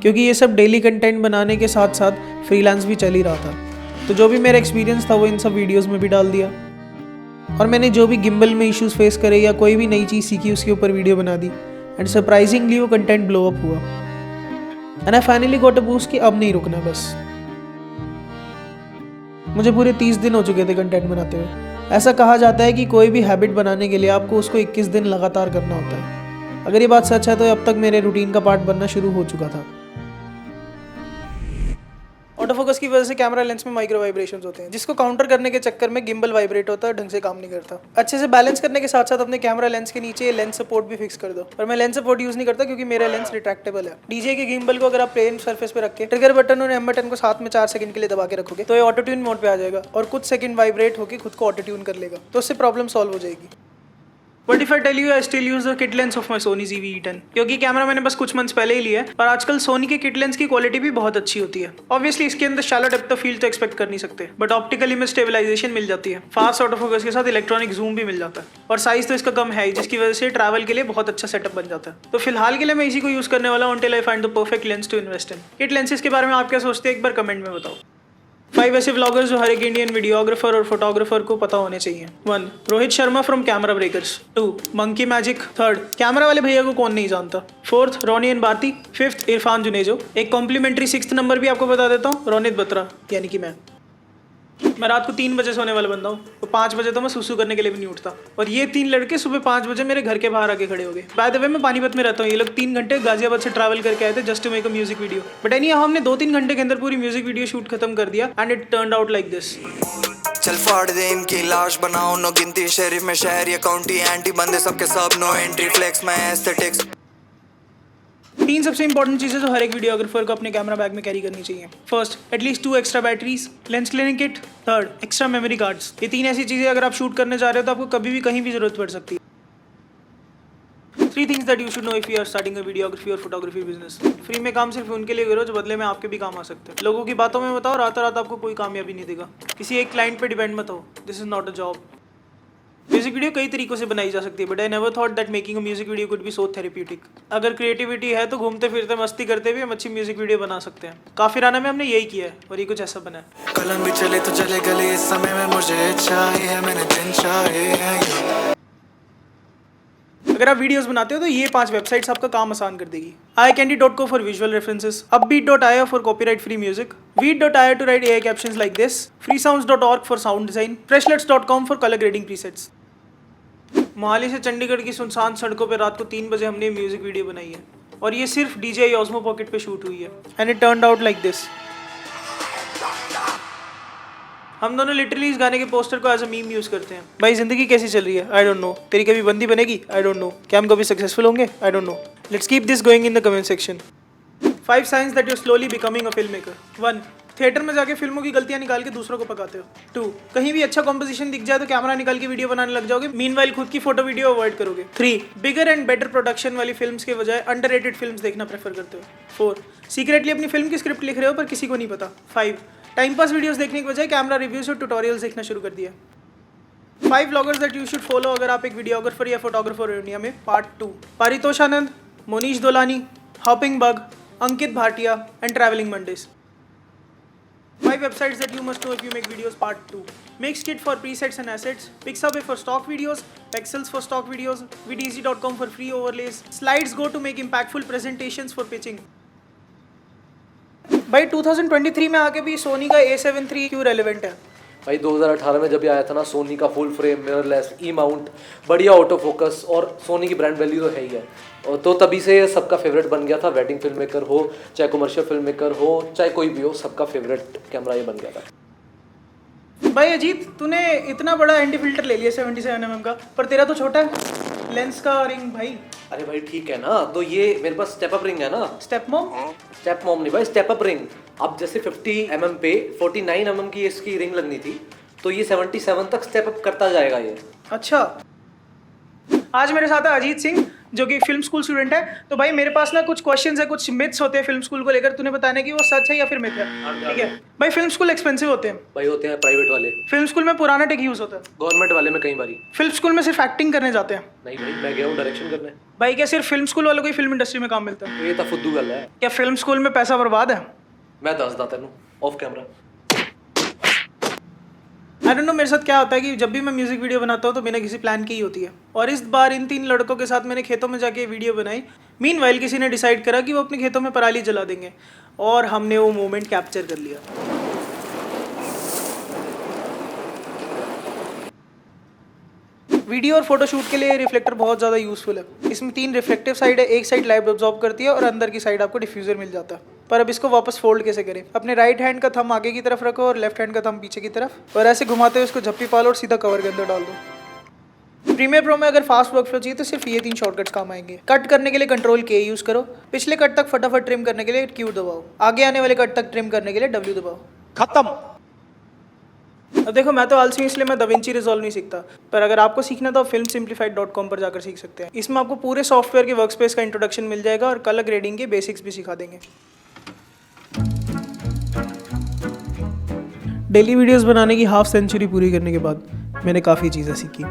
क्योंकि ये सब डेली कंटेंट बनाने के साथ साथ फ्रीलांस भी चल ही रहा था। तो जो भी मेरा एक्सपीरियंस था वो इन सब वीडियोज़ में भी डाल दिया, और मैंने जो भी गिम्बल में इश्यूज़ फेस करे या कोई भी नई चीज़ सीखी उसके ऊपर वीडियो बना दी, एंड सरप्राइजिंगली वो कंटेंट ब्लो अप हुआ। And I finally got a boost कि अब नहीं रुकना बस। मुझे पूरे 30 दिन हो चुके थे कंटेंट बनाते हुए। ऐसा कहा जाता है कि कोई भी हैबिट बनाने के लिए आपको उसको 21 दिन लगातार करना होता है। अगर ये बात सच है तो अब तक मेरे रूटीन का पार्ट बनना शुरू हो चुका था। ऑटो फोकस की वजह से कैमरा लेंस में माइक्रो वाइब्रेशंस होते हैं, जिसको काउंटर करने के चक्कर में गिम्बल वाइब्रेट होता है, ढंग से काम नहीं करता। अच्छे से बैलेंस करने के साथ साथ अपने कैमरा लेंस के नीचे लेंस सपोर्ट भी फिक्स कर दो। और मैं लेंस सपोर्ट यूज नहीं करता क्योंकि मेरा लेंस रिट्रैक्टेबल है। डीजे के गिम्बल को अगर आप प्लेन सरफेस पे रख के ट्रिगर बटन और एम बटन को साथ में 4 सेकंड के लिए दबा के रखोगे तो ये ऑटो ट्यून मोड पे आ जाएगा और कुछ सेकंड वाइब्रेट होकर खुद को ऑटो ट्यून कर लेगा, तो उससे प्रॉब्लम सॉल्व हो जाएगी। But if I tell you I still use the kit lens of my Sony ZV-E10 क्योंकि कैमरा मैंने बस कुछ मंथ्स पहले ही लिया है, पर आजकल सोनी के किट लेंस की क्वालिटी भी बहुत अच्छी होती है। ऑब्वियसली इसके अंदर शैलो डेप्थ ऑफ फील्ड तो एक्सपेक्ट कर नहीं सकते, बट ऑप्टिकल इमेज स्टेबलाइजेशन मिल जाती है, फास्ट ऑटो फोकस के साथ इलेक्ट्रॉनिक जूम भी मिल जाता है, और साइज तो इसका कम है ही, जिसकी वजह से ट्रैवल के लिए बहुत अच्छा सेटअप बन जाता है। तो फिलहाल के लिए मैं इसी को यूज करने वाला हूं until I find the perfect lens to invest in। Kit lenses के बारे में आप क्या सोचते हैं, एक बार कमेंट में बताओ। 5 ऐसे व्लॉगर्स जो हर एक इंडियन वीडियोग्राफर और फोटोग्राफर को पता होने चाहिए। 1 Rohit Sharma from camera breakers. 2 monkey magic. 3 camera वाले भैया को कौन नहीं जानता। 4 रोनी एन भारती। 5 इरफान जुनेजो। एक कॉम्प्लीमेंट्री 6th नंबर भी आपको बता देता हूँ, रोनित बत्रा यानी कि मैं रात को 3 बजे सोने वाला बंदा हूँ, तो 5 बजे तो मैं सुसु करने के लिए भी नहीं उठता, और ये 3 लड़के सुबह 5 बजे मेरे घर के बाहर आके खड़े हो गए। बाय द वे मैं पानीपत में रहता हूँ, ये लोग 3 घंटे गाजियाबाद से ट्रैवल करके आए थे just to make a music video, but any हमने 2-3 घंटे के अंदर पूरी म्यूजिक वीडियो शूट खत्म कर दिया and it turned out like this. चल फाड़ दे इनकी लाश बनाओ, नो गिनती शरीफ में शहर या काउंटी एंटी बंदे सबके सब, नो एंट्री फ्लेक्स में एस्थेटिक्स। 3 सबसे इंपॉर्टेंट चीजें जो हर एक वीडियोग्राफर को अपने कैमरा बैग में कैरी करनी चाहिए। First, at least 2 extra batteries, lens cleaning kit. 3 extra memory cards. ये 3 ऐसी चीजें अगर आप शूट करने जा रहे हो तो आपको कभी भी कहीं भी जरूरत पड़ सकती है। 3 things that you should know if you are starting a videography और फोटोग्राफी बिजनेस। फ्री में काम सिर्फ उनके लिए करो जो बदले में आपके भी काम आ सकते हैं। लोगों की बातों में बताओ, रात रात आपको कोई कामयाबी नहीं देगा। किसी एक क्लाइंट पे डिपेंड मत हो, this is not a job. Music video कई तरीकों से बनाई जा सकती है, but I never thought that making a music video could be so therapeutic. अगर क्रिएटिविटी है तो घूमते फिरते मस्ती करते भी हम अच्छी म्यूजिक वीडियो बना सकते हैं। काफिराना में हमने यही किया है और ये कुछ ऐसा बना है। कलम भी चले तो चले गले, इस समय में मुझे चाहिए, मैंने दिन चाहिए। अगर आप वीडियोस बनाते हो तो ये 5 वेबसाइट्स आपका काम आसान कर देगी। iCandy.co for visual references, upbeat.io for copyright free music, Veed.io to write AI captions like this, freesounds.org for sound design, freshluts.com for colour grading presets. Mohali से चंडीगढ़ की सुनसान सड़कों पर रात को 3 बजे हमने म्यूजिक वीडियो बनाई है, और ये सिर्फ DJI Osmo Pocket पे शूट हुई है, and it turned out like this. हम दोनों लिटरली इस गाने के पोस्टर को एज अ मीम यूज करते हैं। भाई जिंदगी कैसी चल रही है, आई डोंट नो। तेरी कभी बंदी बनेगी, आई डोंट नो। क्या हम कभी सक्सेसफुल होंगे, I don't know. Let's keep this going in the comment section. 5 science that you slowly becoming a film maker. 1 theatre में जाके फिल्मों की गलतियां निकाल के दूसरों को पकाते हो। 2 कहीं भी अच्छा कॉम्पोजिशन दिख जाए तो कैमरा निकाल के वीडियो बनाने लग जाओगे, मीनवाइल खुद की फोटो वीडियो अवॉइड करोगे। 3 बिगर एंड बेटर प्रोडक्शन वाली फिल्म्स के बजाय अंडररेटेड फिल्म्स देखना प्रेफर करते हो। 4 सीक्रेटली अपनी फिल्म की स्क्रिप्ट लिख रहे हो पर किसी को नहीं पता। 5 टाइम पास वीडियोस देखने के बजाय कैमरा रिव्यूज और ट्यूटोरियल्स देखना शुरू कर दिया। 5 vloggers that you should follow अगर आप एक वीडियोग्राफर या फोटोग्राफर हो इंडिया में। Part 2 Paritosh Anand, Monish Dolani, hopping bug, Ankit Bhatia and travelling Mondays. 5 websites that you must know if you make videos. Part 2 Mixkit for presets and assets, Pixabay for stock videos, Pexels for stock videos, VDZ.com for free overlays, Slides Go to make impactful presentations for pitching। भाई 2023 में आके भी सोनी का A7 III क्यों relevant है? भाई 2018 में जब ये आया था ना, सोनी का फुल फ्रेम मिररलेस ई माउंट, बढ़िया ऑटो फोकस, और सोनी की ब्रांड वैल्यू तो है ही है, और तो तभी से सबका फेवरेट बन गया था। वेडिंग फिल्म मेकर हो, चाहे कमर्शियल फिल्म मेकर हो, चाहे कोई भी हो, सबका फेवरेट कैमरा ये बन गया था। भाई अजीत, तूने इतना बड़ा एंटी फिल्टर ले लिया 77mm का, पर तेरा तो छोटा है लेंस का रिंग भाई। अरे भाई ठीक है ना, तो ये मेरे पास स्टेप अप रिंग है ना। स्टेप मॉम नहीं भाई, स्टेप अप रिंग। अब जैसे 50mm पे 49mm की इसकी रिंग लगनी थी, तो ये 77 तक स्टेप अप करता जाएगा ये। अच्छा, आज मेरे साथ है अजीत सिंह जो कि फिल्म स्कूल स्टूडेंट है। तो भाई मेरे पास ना कुछ क्वेश्चंस है, कुछ मिथ्स होते हैं फिल्म स्कूल को लेकर, तूने बताना कि वो सच है या फिर मिथ है, ठीक है? भाई फिल्म स्कूल एक्सपेंसिव होते हैं। भाई होते हैं प्राइवेट वाले। फिल्म स्कूल में पुराना टेक यूज होता है। गवर्नमेंट वाले में कई बारी। फिल्म स्कूल में सिर्फ एक्टिंग करने जाते हैं। नहीं भाई, मैं गया हूँ डायरेक्शन करने। भाई क्या सिर्फ फिल्म स्कूल वालों को ही फिल्म इंडस्ट्री में काम मिलता है? ये तो फुद्दू गल है। क्या फिल्म स्कूल में पैसा बर्बाद है? मैं दसदा तेनू of camera. I don't know मेरे साथ क्या होता है कि जब भी मैं म्यूजिक वीडियो बनाता हूँ तो बिना किसी प्लान की ही होती है, और इस बार इन 3 लड़कों के साथ मैंने खेतों में जाके वीडियो बनाई। मीनवाइल किसी ने डिसाइड करा कि वो अपने खेतों में पराली जला देंगे, और हमने वो मोमेंट कैप्चर कर लिया। वीडियो और फोटोशूट के लिए रिफ्लेक्टर बहुत ज़्यादा यूजफुल है। इसमें 3 रिफ्लेक्टिव साइड है, एक साइड लाइट एब्जॉर्ब करती है और अंदर की साइड आपको डिफ्यूज़र मिल जाता है। पर अब इसको वापस फोल्ड कैसे करें। अपने राइट हैंड का थंब आगे की तरफ रखो और लेफ्ट हैंड का थंब पीछे की तरफ, और ऐसे घुमाते हुए इसको झप्पी पालो और सीधा कवर के अंदर डाल दो। प्रीमियर प्रो में अगर फास्ट वर्कफ्लो चाहिए तो सिर्फ ये 3 शॉर्टकट्स काम आएंगे। कट करने के लिए कंट्रोल के यूज करो, पिछले कट तक फटाफट ट्रिम करने के लिए क्यू दबाओ, आगे आने वाले कट तक ट्रिम करने के लिए डब्ल्यू दबाओ। खत्म। अब देखो मैं तो आलसी हूँ इसलिए मैं दाविंची रिजॉल्व नहीं सीखता, पर अगर आपको सीखना तो आप filmsimplified.com पर जाकर सीख सकते हैं। इसमें आपको पूरे सॉफ्टवेयर के वर्कस्पेस का इंट्रोडक्शन मिल जाएगा और कलर ग्रेडिंग के बेसिक्स भी सिखा देंगे। डेली वीडियोस बनाने की हाफ सेंचुरी पूरी करने के बाद मैंने काफ़ी चीज़ें सीखी,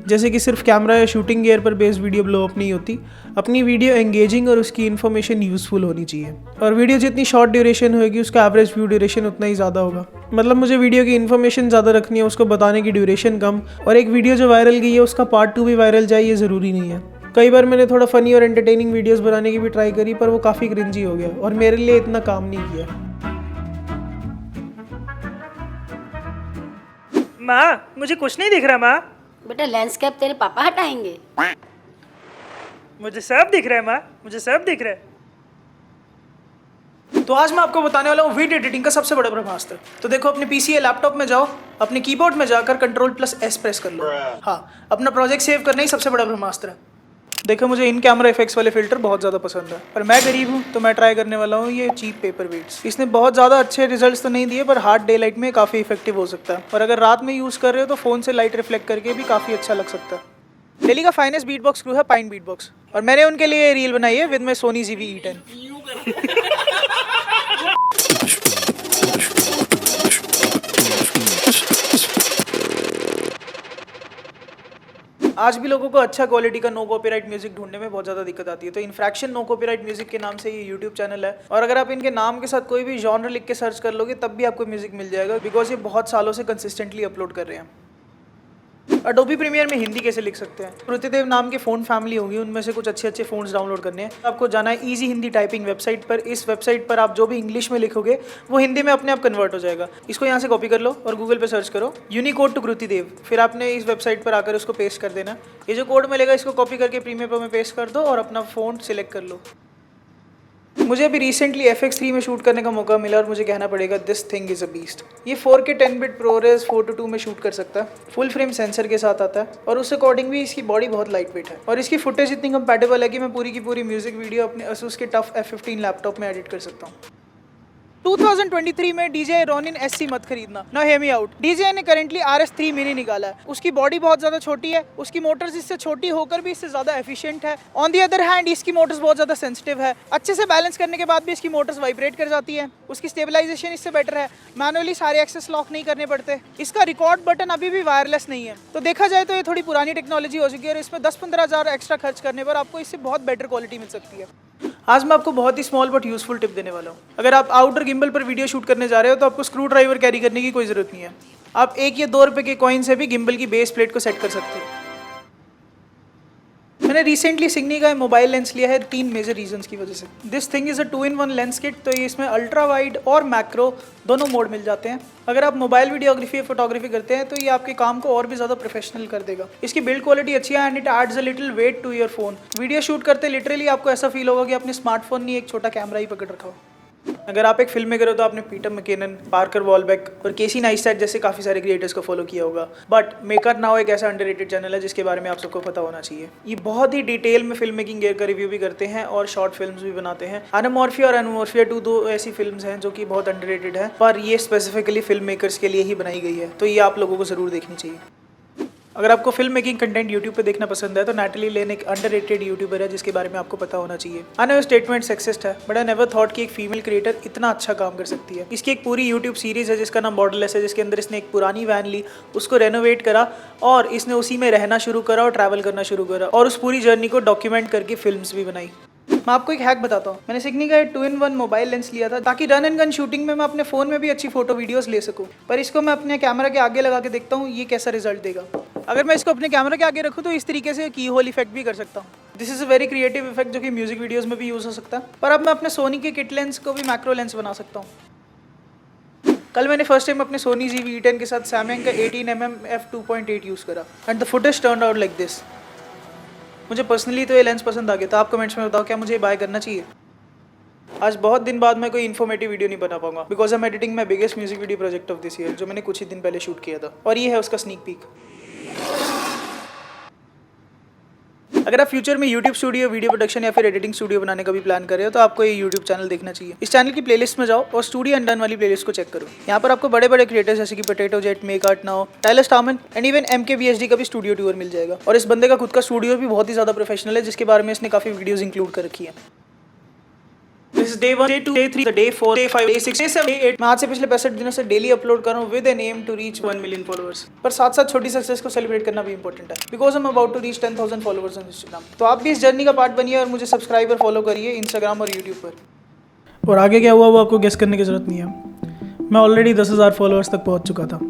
जैसे कि सिर्फ कैमरा या शूटिंग गियर पर बेस्ड वीडियो ब्लो अप नहीं होती, अपनी वीडियो एंगेजिंग और उसकी इन्फॉर्मेशन यूजफुल होनी चाहिए। और वीडियो जितनी शॉर्ट ड्यूरेशन होगी उसका एवरेज व्यू ड्यूरेशन उतना ही ज़्यादा होगा। मतलब मुझे वीडियो की इन्फॉर्मेशन ज़्यादा रखनी है, उसको बताने की ड्यूरेशन कम, और एक वीडियो जो वायरल गई है उसका पार्ट 2 भी वायरल जाए ये ज़रूरी नहीं है। कई बार मैंने थोड़ा फनी और एंटरटेनिंग वीडियोज़ बनाने की भी ट्राई करी, पर वो काफ़ी क्रिंजी हो गया और मेरे लिए इतना काम नहीं किया। माँ मुझे कुछ नहीं दिख रहा। माँ बेटा लैंडस्केप तेरे पापा हटाएंगे। मुझे सब दिख रहा है माँ, मुझे सब दिख रहा है। तो आज मैं आपको बताने वाला हूँ वीडियो एडिटिंग का सबसे बड़ा ब्रह्मास्त्र। तो देखो अपने पीसी या लैपटॉप में जाओ, अपने कीबोर्ड में जाकर Ctrl+S प्रेस कर लो। हाँ, अपना प्रोजेक्ट सेव करना ही सबसे बड़ा ब्रह्मास्त्र है। देखो मुझे इन कैमरा इफेक्ट्स वाले फिल्टर बहुत ज़्यादा पसंद है, पर मैं गरीब हूँ तो मैं ट्राई करने वाला हूँ ये चीप पेपर वेट्स। इसने बहुत ज़्यादा अच्छे रिजल्ट्स तो नहीं दिए, पर हार्ड डे लाइट में काफ़ी इफेक्टिव हो सकता है, और अगर रात में यूज़ कर रहे हो तो फ़ोन से लाइट रिफ्लेक्ट करके भी काफ़ी अच्छा लग सकता है। दिल्ली का फाइनेस्ट बीटबॉक्स क्रू है पाइन बीटबॉक्स, और मैंने उनके लिए रील बनाई है विद माई सोनी ZV-E10। आज भी लोगों को अच्छा क्वालिटी का नो कॉपीराइट म्यूजिक ढूंढने में बहुत ज़्यादा दिक्कत आती है। तो इन्फ्रैक्शन नो कॉपीराइट म्यूजिक के नाम से ये यूट्यूब चैनल है, और अगर आप इनके नाम के साथ कोई भी जॉनर लिख के सर्च कर लोगे तब भी आपको म्यूजिक मिल जाएगा, बिकॉज ये बहुत सालों से कंसिस्टेंटली अपलोड कर रहे हैं। अडोबी प्रीमियर में हिंदी कैसे लिख सकते हैं। कृतिदेव नाम के फ़ोन फैमिली होगी, उनमें से कुछ अच्छे फ़ोन्स डाउनलोड करने हैं। आपको जाना है ईजी हिंदी टाइपिंग वेबसाइट पर। इस वेबसाइट पर आप जो भी इंग्लिश में लिखोगे वो हिंदी में अपने आप कन्वर्ट हो जाएगा। इसको यहाँ से कॉपी कर लो और गूगल पे सर्च करो यूनिकोड टू कृतिदेव, फिर आपने इस वेबसाइट पर आकर उसको पेस्ट कर देना। ये जो कोड मिलेगा इसको कॉपी करके प्रीमियर प्रो में पेस्ट कर दो और अपना फ़ोन सिलेक्ट कर लो। मुझे अभी रिसेंटली FX3 में शूट करने का मौका मिला और मुझे कहना पड़ेगा this thing is a beast. ये 4K 10-bit ProRes 4:2 में शूट कर सकता है, फुल फ्रेम सेंसर के साथ आता है, और उस अकॉर्डिंग भी इसकी बॉडी बहुत लाइट वेट है, और इसकी फुटेज इतनी कंपैटिबल है कि मैं पूरी की पूरी म्यूजिक वीडियो अपने Asus के टफ F15 लैपटॉप में एडिट कर सकता हूँ। 2023 में DJI Ronin SC मत खरीदना। ना हेयर मी आउट, DJI ने करेंटली RS3 मिनी निकाला है। उसकी बॉडी बहुत ज़्यादा छोटी है, उसकी मोटर्स इससे छोटी होकर भी इससे ज़्यादा एफिशिएंट है। ऑन दी अदर हैंड इसकी मोटर्स बहुत ज़्यादा सेंसिटिव है, अच्छे से बैलेंस करने के बाद भी इसकी मोटर्स वाइब्रेट कर जाती है। उसकी स्टेबलाइजेशन इससे बेटर है, मैनुअली सारे एक्सेस लॉक नहीं करने पड़ते। इसका रिकॉर्ड बटन अभी भी वायरलेस नहीं है। तो देखा जाए तो ये थोड़ी पुरानी टेक्नोलॉजी हो चुकी है, और इसमें 10-15 हज़ार एक्स्ट्रा खर्च करने पर आपको इससे बहुत बेटर क्वालिटी मिल सकती है। आज मैं आपको बहुत ही स्मॉल बट यूजफुल टिप देने वाला हूँ। अगर आप आउटर गिम्बल पर वीडियो शूट करने जा रहे हो तो आपको स्क्रू ड्राइवर कैरी करने की कोई ज़रूरत नहीं है। आप 1 या 2 रुपए के कॉइन से भी गिम्बल की बेस प्लेट को सेट कर सकते हो। मैंने रिसेंटली सिग्नी का मोबाइल लेंस लिया है 3 मेजर रीजंस की वजह से। This thing is a 2-in-1 lens kit, तो ये इसमें अल्ट्रा वाइड और मैक्रो दोनों मोड मिल जाते हैं। अगर आप मोबाइल वीडियोग्राफी या फोटोग्राफी करते हैं तो ये आपके काम को और भी ज़्यादा प्रोफेशनल कर देगा। इसकी बिल्ड क्वालिटी अच्छी है and it adds a little weight to your phone. Video shoot करते लिटरली आपको ऐसा फील होगा कि आपने स्मार्टफोन नहीं एक छोटा कैमरा ही पकड़ रखा हो। अगर आप एक फिल्म मेकर हो तो आपने पीटर मैकेनन, पार्कर वॉलबैक और केसी नाइस्टैट जैसे काफ़ी सारे क्रिएटर्स को फॉलो किया होगा। बट मेकर नाउ एक ऐसा अंडररेटेड चैनल है जिसके बारे में आप सबको पता होना चाहिए। ये बहुत ही डिटेल में फिल्म मेकिंग गियर का रिव्यू भी करते हैं और शॉर्ट फिल्म्स भी बनाते हैं। एनामॉर्फिया और एनामॉर्फिया 2 दो ऐसी फिल्म्स हैं जो कि बहुत अंडररेटेड है, पर ये स्पेसिफिकली फिल्म मेकर्स के लिए ही बनाई गई है, तो ये आप लोगों को ज़रूर देखनी चाहिए। अगर आपको फिल्म मेकिंग कंटेंट यूट्यूब पे देखना पसंद है तो नैटली लेन एक अंडररेटेड यूट्यूबर है जिसके बारे में आपको पता होना चाहिए। आई नो स्टेटमेंट सेक्सिस्ट है, बट आई नेवर थॉट कि एक फीमेल क्रिएटर इतना अच्छा काम कर सकती है। इसकी एक पूरी यूट्यूब सीरीज है जिसका नाम बॉर्डरलेस है, जिसके अंदर इसने एक पुरानी वैन ली, उसको रेनोवेट करा और इसने उसी में रहना शुरू करा और ट्रैवल करना शुरू करा, और उस पूरी जर्नी को डॉक्यूमेंट करके फिल्म्स भी बनाई। मैं आपको एक हैक बताता हूँ। मैंने सिग्नी का 2-in-1 मोबाइल लेंस लिया था ताकि रन एंड गन शूटिंग में मैं अपने फ़ोन में भी अच्छी फोटो वीडियोस ले सकूँ, पर इसको मैं अपने कैमरा के आगे लगा के देखता हूँ ये कैसा रिजल्ट देगा। अगर मैं इसको अपने कैमरा के आगे रखूँ तो इस तरीके से की होल इफेक्ट भी कर सकता हूँ। This is a very creative effect जो कि म्यूजिक वीडियोज़ में भी यूज़ हो सकता है, पर अब मैं अपने सोनी के किट लेंस को भी मैक्रो लेंस बना सकता हूँ। कल मैंने फर्स्ट टाइम अपने सोनी ZV-E10 के साथ सैमसंग का 18mm f2.8 यूज़ करा and the footage turned out like this. मुझे पर्सनली तो ये लेंस पसंद आ गया था। आप कमेंट्स में बताओ क्या मुझे बाय करना चाहिए। आज बहुत दिन बाद मैं कोई इन्फॉर्मेटिव वीडियो नहीं बना पाऊंगा because I am editing my biggest music video project of this year, जो मैंने कुछ ही दिन पहले शूट किया था, और ये है उसका स्नीक पीक। अगर आप फ्यूचर में YouTube स्टूडियो, वीडियो प्रोडक्शन या फिर एडिटिंग स्टूडियो बनाने का भी प्लान कर रहे हो तो आपको ये YouTube चैनल देखना चाहिए। इस चैनल की प्लेलिस्ट में जाओ और स्टूडियो अनडन वाली प्लेलिस्ट को चेक करो। यहाँ पर आपको बड़े बड़े क्रिएटर्स जैसे कि Potato Jet, Make Art Now, Tyler Starman and even MKBHD का भी स्टूडियो टूर मिल जाएगा। और इस बंदे का खुद का स्टूडियो भी बहुत ही ज्यादा प्रोफेशनल है, जिसके बारे में इसने काफी वीडियोस इंक्लूड कर रखी है। This is day 1, day 2, day 3, day 4, day 5, day 6, day 7, day 8। मैं आज से पिछले 65 दिनों से डेली अपलोड कर रहा हूँ with an aim to reach 1 million followers. पर साथ साथ छोटी सक्सेस को सेलिब्रेट करना भी इंपॉर्टेंट है because I am about to reach 10,000 followers on Instagram. तो आप भी इस जर्नी का पार्ट बनिए और मुझे सब्सक्राइब और फॉलो करिए इंस्टाग्राम और यूट्यूब पर। और आगे क्या हुआ वो आपको गेस करने की जरूरत नहीं है। मैं ऑलरेडी 10,000 फॉलोअर्स तक पहुँच चुका था।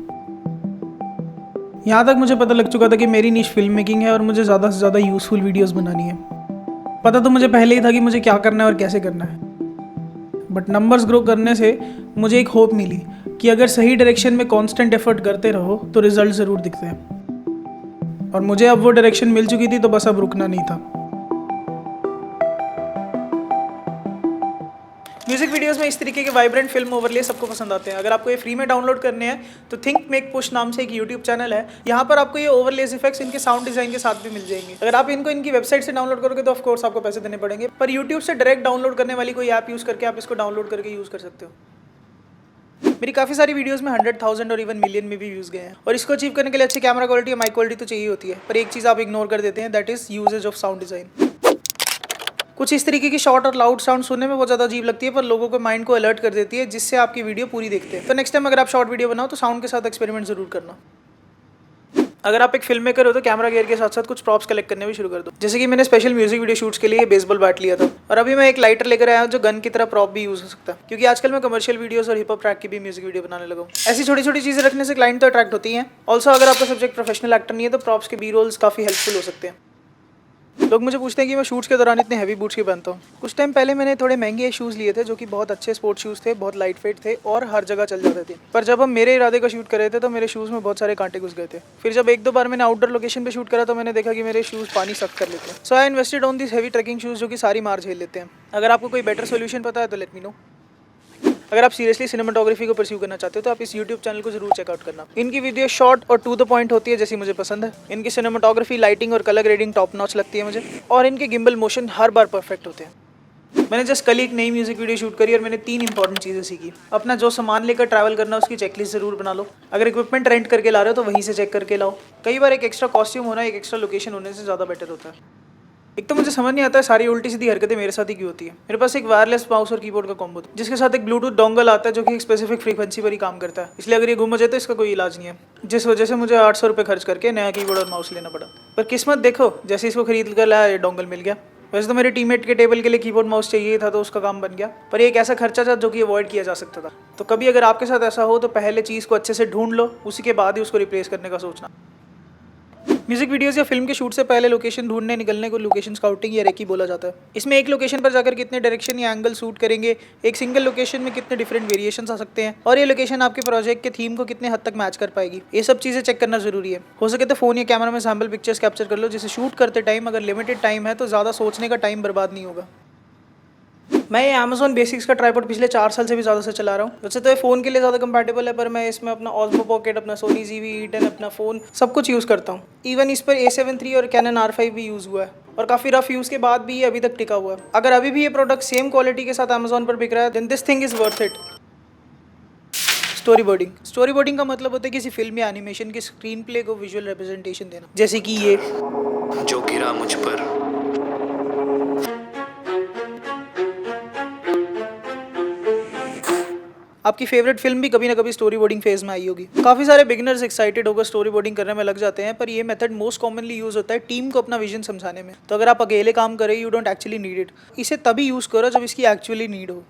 यहाँ तक मुझे पता लग चुका था कि मेरी नीश फिल्म मेकिंग है और मुझे ज़्यादा से ज़्यादा यूजफुल वीडियोज़ बनानी है। पता तो मुझे पहले ही था कि मुझे क्या करना है और कैसे करना है, बट नंबर्स ग्रो करने से मुझे एक होप मिली कि अगर सही डायरेक्शन में कांस्टेंट एफर्ट करते रहो तो रिजल्ट ज़रूर दिखते हैं। और मुझे अब वो डायरेक्शन मिल चुकी थी, तो बस अब रुकना नहीं था। म्यूजिक वीडियोस में इस तरीके के वाइब्रेंट फिल्म ओवरले सबको पसंद आते हैं। अगर आपको ये फ्री में डाउनलोड करने हैं तो थिंक मेक पुश नाम से एक यूट्यूब चैनल है, यहाँ पर आपको ये ओवरलेस इफेक्ट्स इनके साउंड डिजाइन के साथ भी मिल जाएंगे। अगर आप इनको इनकी वेबसाइट से डाउनलोड करोगे तो ऑफकोर्स आपको पैसे देने पड़ेंगे, पर यूट्यूब से डायरेक्ट डाउनलोड करने वाली कोई ऐप यूज़ करके आप इसको डाउनलोड करके यूज़ कर सकते हो। मेरी काफ़ी सारी वीडियोस में 100,000 और इवन मिलियन में भी व्यूज़ गए हैं। और इसको अचीव करने के लिए अच्छी कैमरा क्वालिटी और माइक क्वालिटी तो चाहिए होती है, पर एक चीज़ आप इग्नोर कर देते हैं, that is uses of sound design. कुछ इस तरीके की शॉर्ट और लाउड साउंड सुनने में बहुत ज़्यादा अजीब लगती है, पर लोगों के माइंड को अलर्ट कर देती है, जिससे आपकी वीडियो पूरी देखते हैं। तो नेक्स्ट टाइम अगर आप शॉर्ट वीडियो बनाओ तो साउंड के साथ एक्सपेरिमेंट जरूर करना। अगर आप एक फिल्म मेकर हो तो कैमरा गियर के साथ साथ कुछ प्रॉप्स कलेक्ट करने भी शुरू कर दो। जैसे कि मैंने स्पेशल म्यूजिक वीडियो शूट्स के लिए बेसबॉल बैट लिया था, और अभी मैं एक लाइटर लेकर आया हूँ जो गन की तरह प्रॉप भी यूज हो सकता है, क्योंकि आजकल मैं कमर्शियल वीडियोस और हिप हॉप ट्रैक की भी म्यूजिक वीडियो बनाने लगा हूँ। ऐसी छोटी छोटी चीजें रखने से क्लाइंट तो अट्रैक्ट होती हैं। ऑल्सो अगर आपका सब्जेक्ट प्रोफेशनल एक्टर नहीं है तो प्रॉप्स के बी रोल्स काफी हेल्पफुल हो सकते हैं। लोग मुझे पूछते हैं कि मैं शूट्स के दौरान इतने हैवी बूट्स क्यों पहनता हूँ। कुछ टाइम पहले मैंने थोड़े महंगे शूज़ लिए थे जो कि बहुत अच्छे स्पोर्ट्स शूज़ थे, बहुत लाइट वेट थे और हर जगह चल जाते थे। पर जब हम मेरे इरादे का शूट कर रहे थे तो मेरे शूज़ में बहुत सारे कांटे घुस गए थे। फिर जब एक दो बार मैंने आउटडोर लोकेशन पे शूट करा तो मैंने देखा कि मेरे शूज़ पानी सख्त कर लेते हैं। So I invested on this heavy trekking shoes जो कि सारी मार झेल लेते हैं। अगर आपको कोई बेटर सोल्यूशन पता है तो लेट मी नो। अगर आप सीरियसली सिनेमाटोग्राफी को परस्यू करना चाहते हो तो आप इस YouTube चैनल को जरूर चेकआउट करना। इनकी वीडियो शॉर्ट और टू द पॉइंट होती है जैसी मुझे पसंद है। इनकी सिनेमाटोग्राफी, लाइटिंग और कलर ग्रेडिंग टॉप नॉच लगती है मुझे, और इनके गिम्बल मोशन हर बार परफेक्ट होते हैं। मैंने जस्ट कल एक नई म्यूजिक वीडियो शूट करी और मैंने 3 इंपॉर्टेंट चीज़ें सीखी। अपना जो सामान लेकर ट्रैवल करना उसकी चेकलिस्ट जरूर बना लो। अगर इक्विपमेंट रेंट करके ला रहे हो तो वहीं से चेक करके लाओ। कई बार एक एक्स्ट्रा कॉस्ट्यूम होना एक एक्स्ट्रा लोकेशन होने से ज़्यादा बेटर होता है। एक तो मुझे समझ नहीं आता है सारी उल्टी सीधी हरकतें मेरे साथ ही क्यों होती है। मेरे पास एक वायरलेस माउस और कीबोर्ड का कॉम्बो था जिसके साथ एक ब्लूटूथ डोंगल आता है जो कि एक स्पेसिफिक फ्रीक्वेंसी पर ही काम करता है, इसलिए अगर ये गुम हो जाए तो इसका कोई इलाज नहीं है, जिस वजह से मुझे 800 रुपये खर्च करके नया कीबोर्ड और माउस लेना पड़ा। पर किस्मत देखो, जैसे इसको खरीद कर लाया ये डोंगल मिल गया। वैसे तो मेरे टीममेट के टेबल के लिए कीबोर्ड माउस चाहिए था तो उसका काम बन गया, पर एक ऐसा खर्चा था जो कि अवॉइड किया जा सकता था। तो कभी अगर आपके साथ ऐसा हो तो पहले चीज़ को अच्छे से ढूंढ लो, उसी के बाद ही उसको रिप्लेस करने का सोचना। म्यूजिक वीडियोस या फिल्म के शूट से पहले लोकेशन ढूंढने निकलने को लोकेशन स्काउटिंग या रेकी बोला जाता है। इसमें एक लोकेशन पर जाकर कितने डायरेक्शन या एंगल शूट करेंगे, एक सिंगल लोकेशन में कितने डिफरेंट वेरिएशंस आ सकते हैं, और ये लोकेशन आपके प्रोजेक्ट के थीम को कितने हद तक मैच कर पाएगी, ये सब चीज़ें चेक करना जरूरी है। हो सके तो फोन या कैमरा में सैम्पल पिक्चर्स कैप्चर कर लो, जिसे शूट करते टाइम अगर लिमिटेड टाइम है तो ज़्यादा सोचने का टाइम बर्बाद नहीं होगा। मैं ये Amazon बेसिक्स का ट्राइपॉड पिछले 4 साल से भी ज़्यादा से चला रहा हूँ। वैसे तो ये फ़ोन के लिए ज़्यादा कंपैटिबल है, पर मैं इसमें अपना Osmo Pocket, अपना Sony ZV-E10, अपना फ़ोन सब कुछ यूज़ करता हूँ। इवन इस पर A7 III और Canon R5 भी यूज़ हुआ है, और काफ़ी रफ यूज़ के बाद भी ये अभी तक टिका हुआ है। अगर अभी भी ये प्रोडक्ट सेम क्वालिटी के साथ Amazon पर बिक रहा है, then this thing is worth it. Storyboarding का मतलब होता है किसी फिल्म या एनिमेशन के स्क्रीन प्ले को विजुअल रिप्रेजेंटेशन देना, जैसे कि ये जो गिरा मुझ पर। आपकी फेवरेट फिल्म भी कभी ना कभी स्टोरी बोर्डिंग फेज में आई होगी। काफी सारे बिगिनर्स एक्साइटेड होकर स्टोरी बोर्डिंग करने में लग जाते हैं, पर ये मेथड मोस्ट कॉमनली यूज होता है टीम को अपना विजन समझाने में। तो अगर आप अकेले काम करें, you don't actually need it. इसे तभी यूज करो जब इसकी एक्चुअली नीड हो।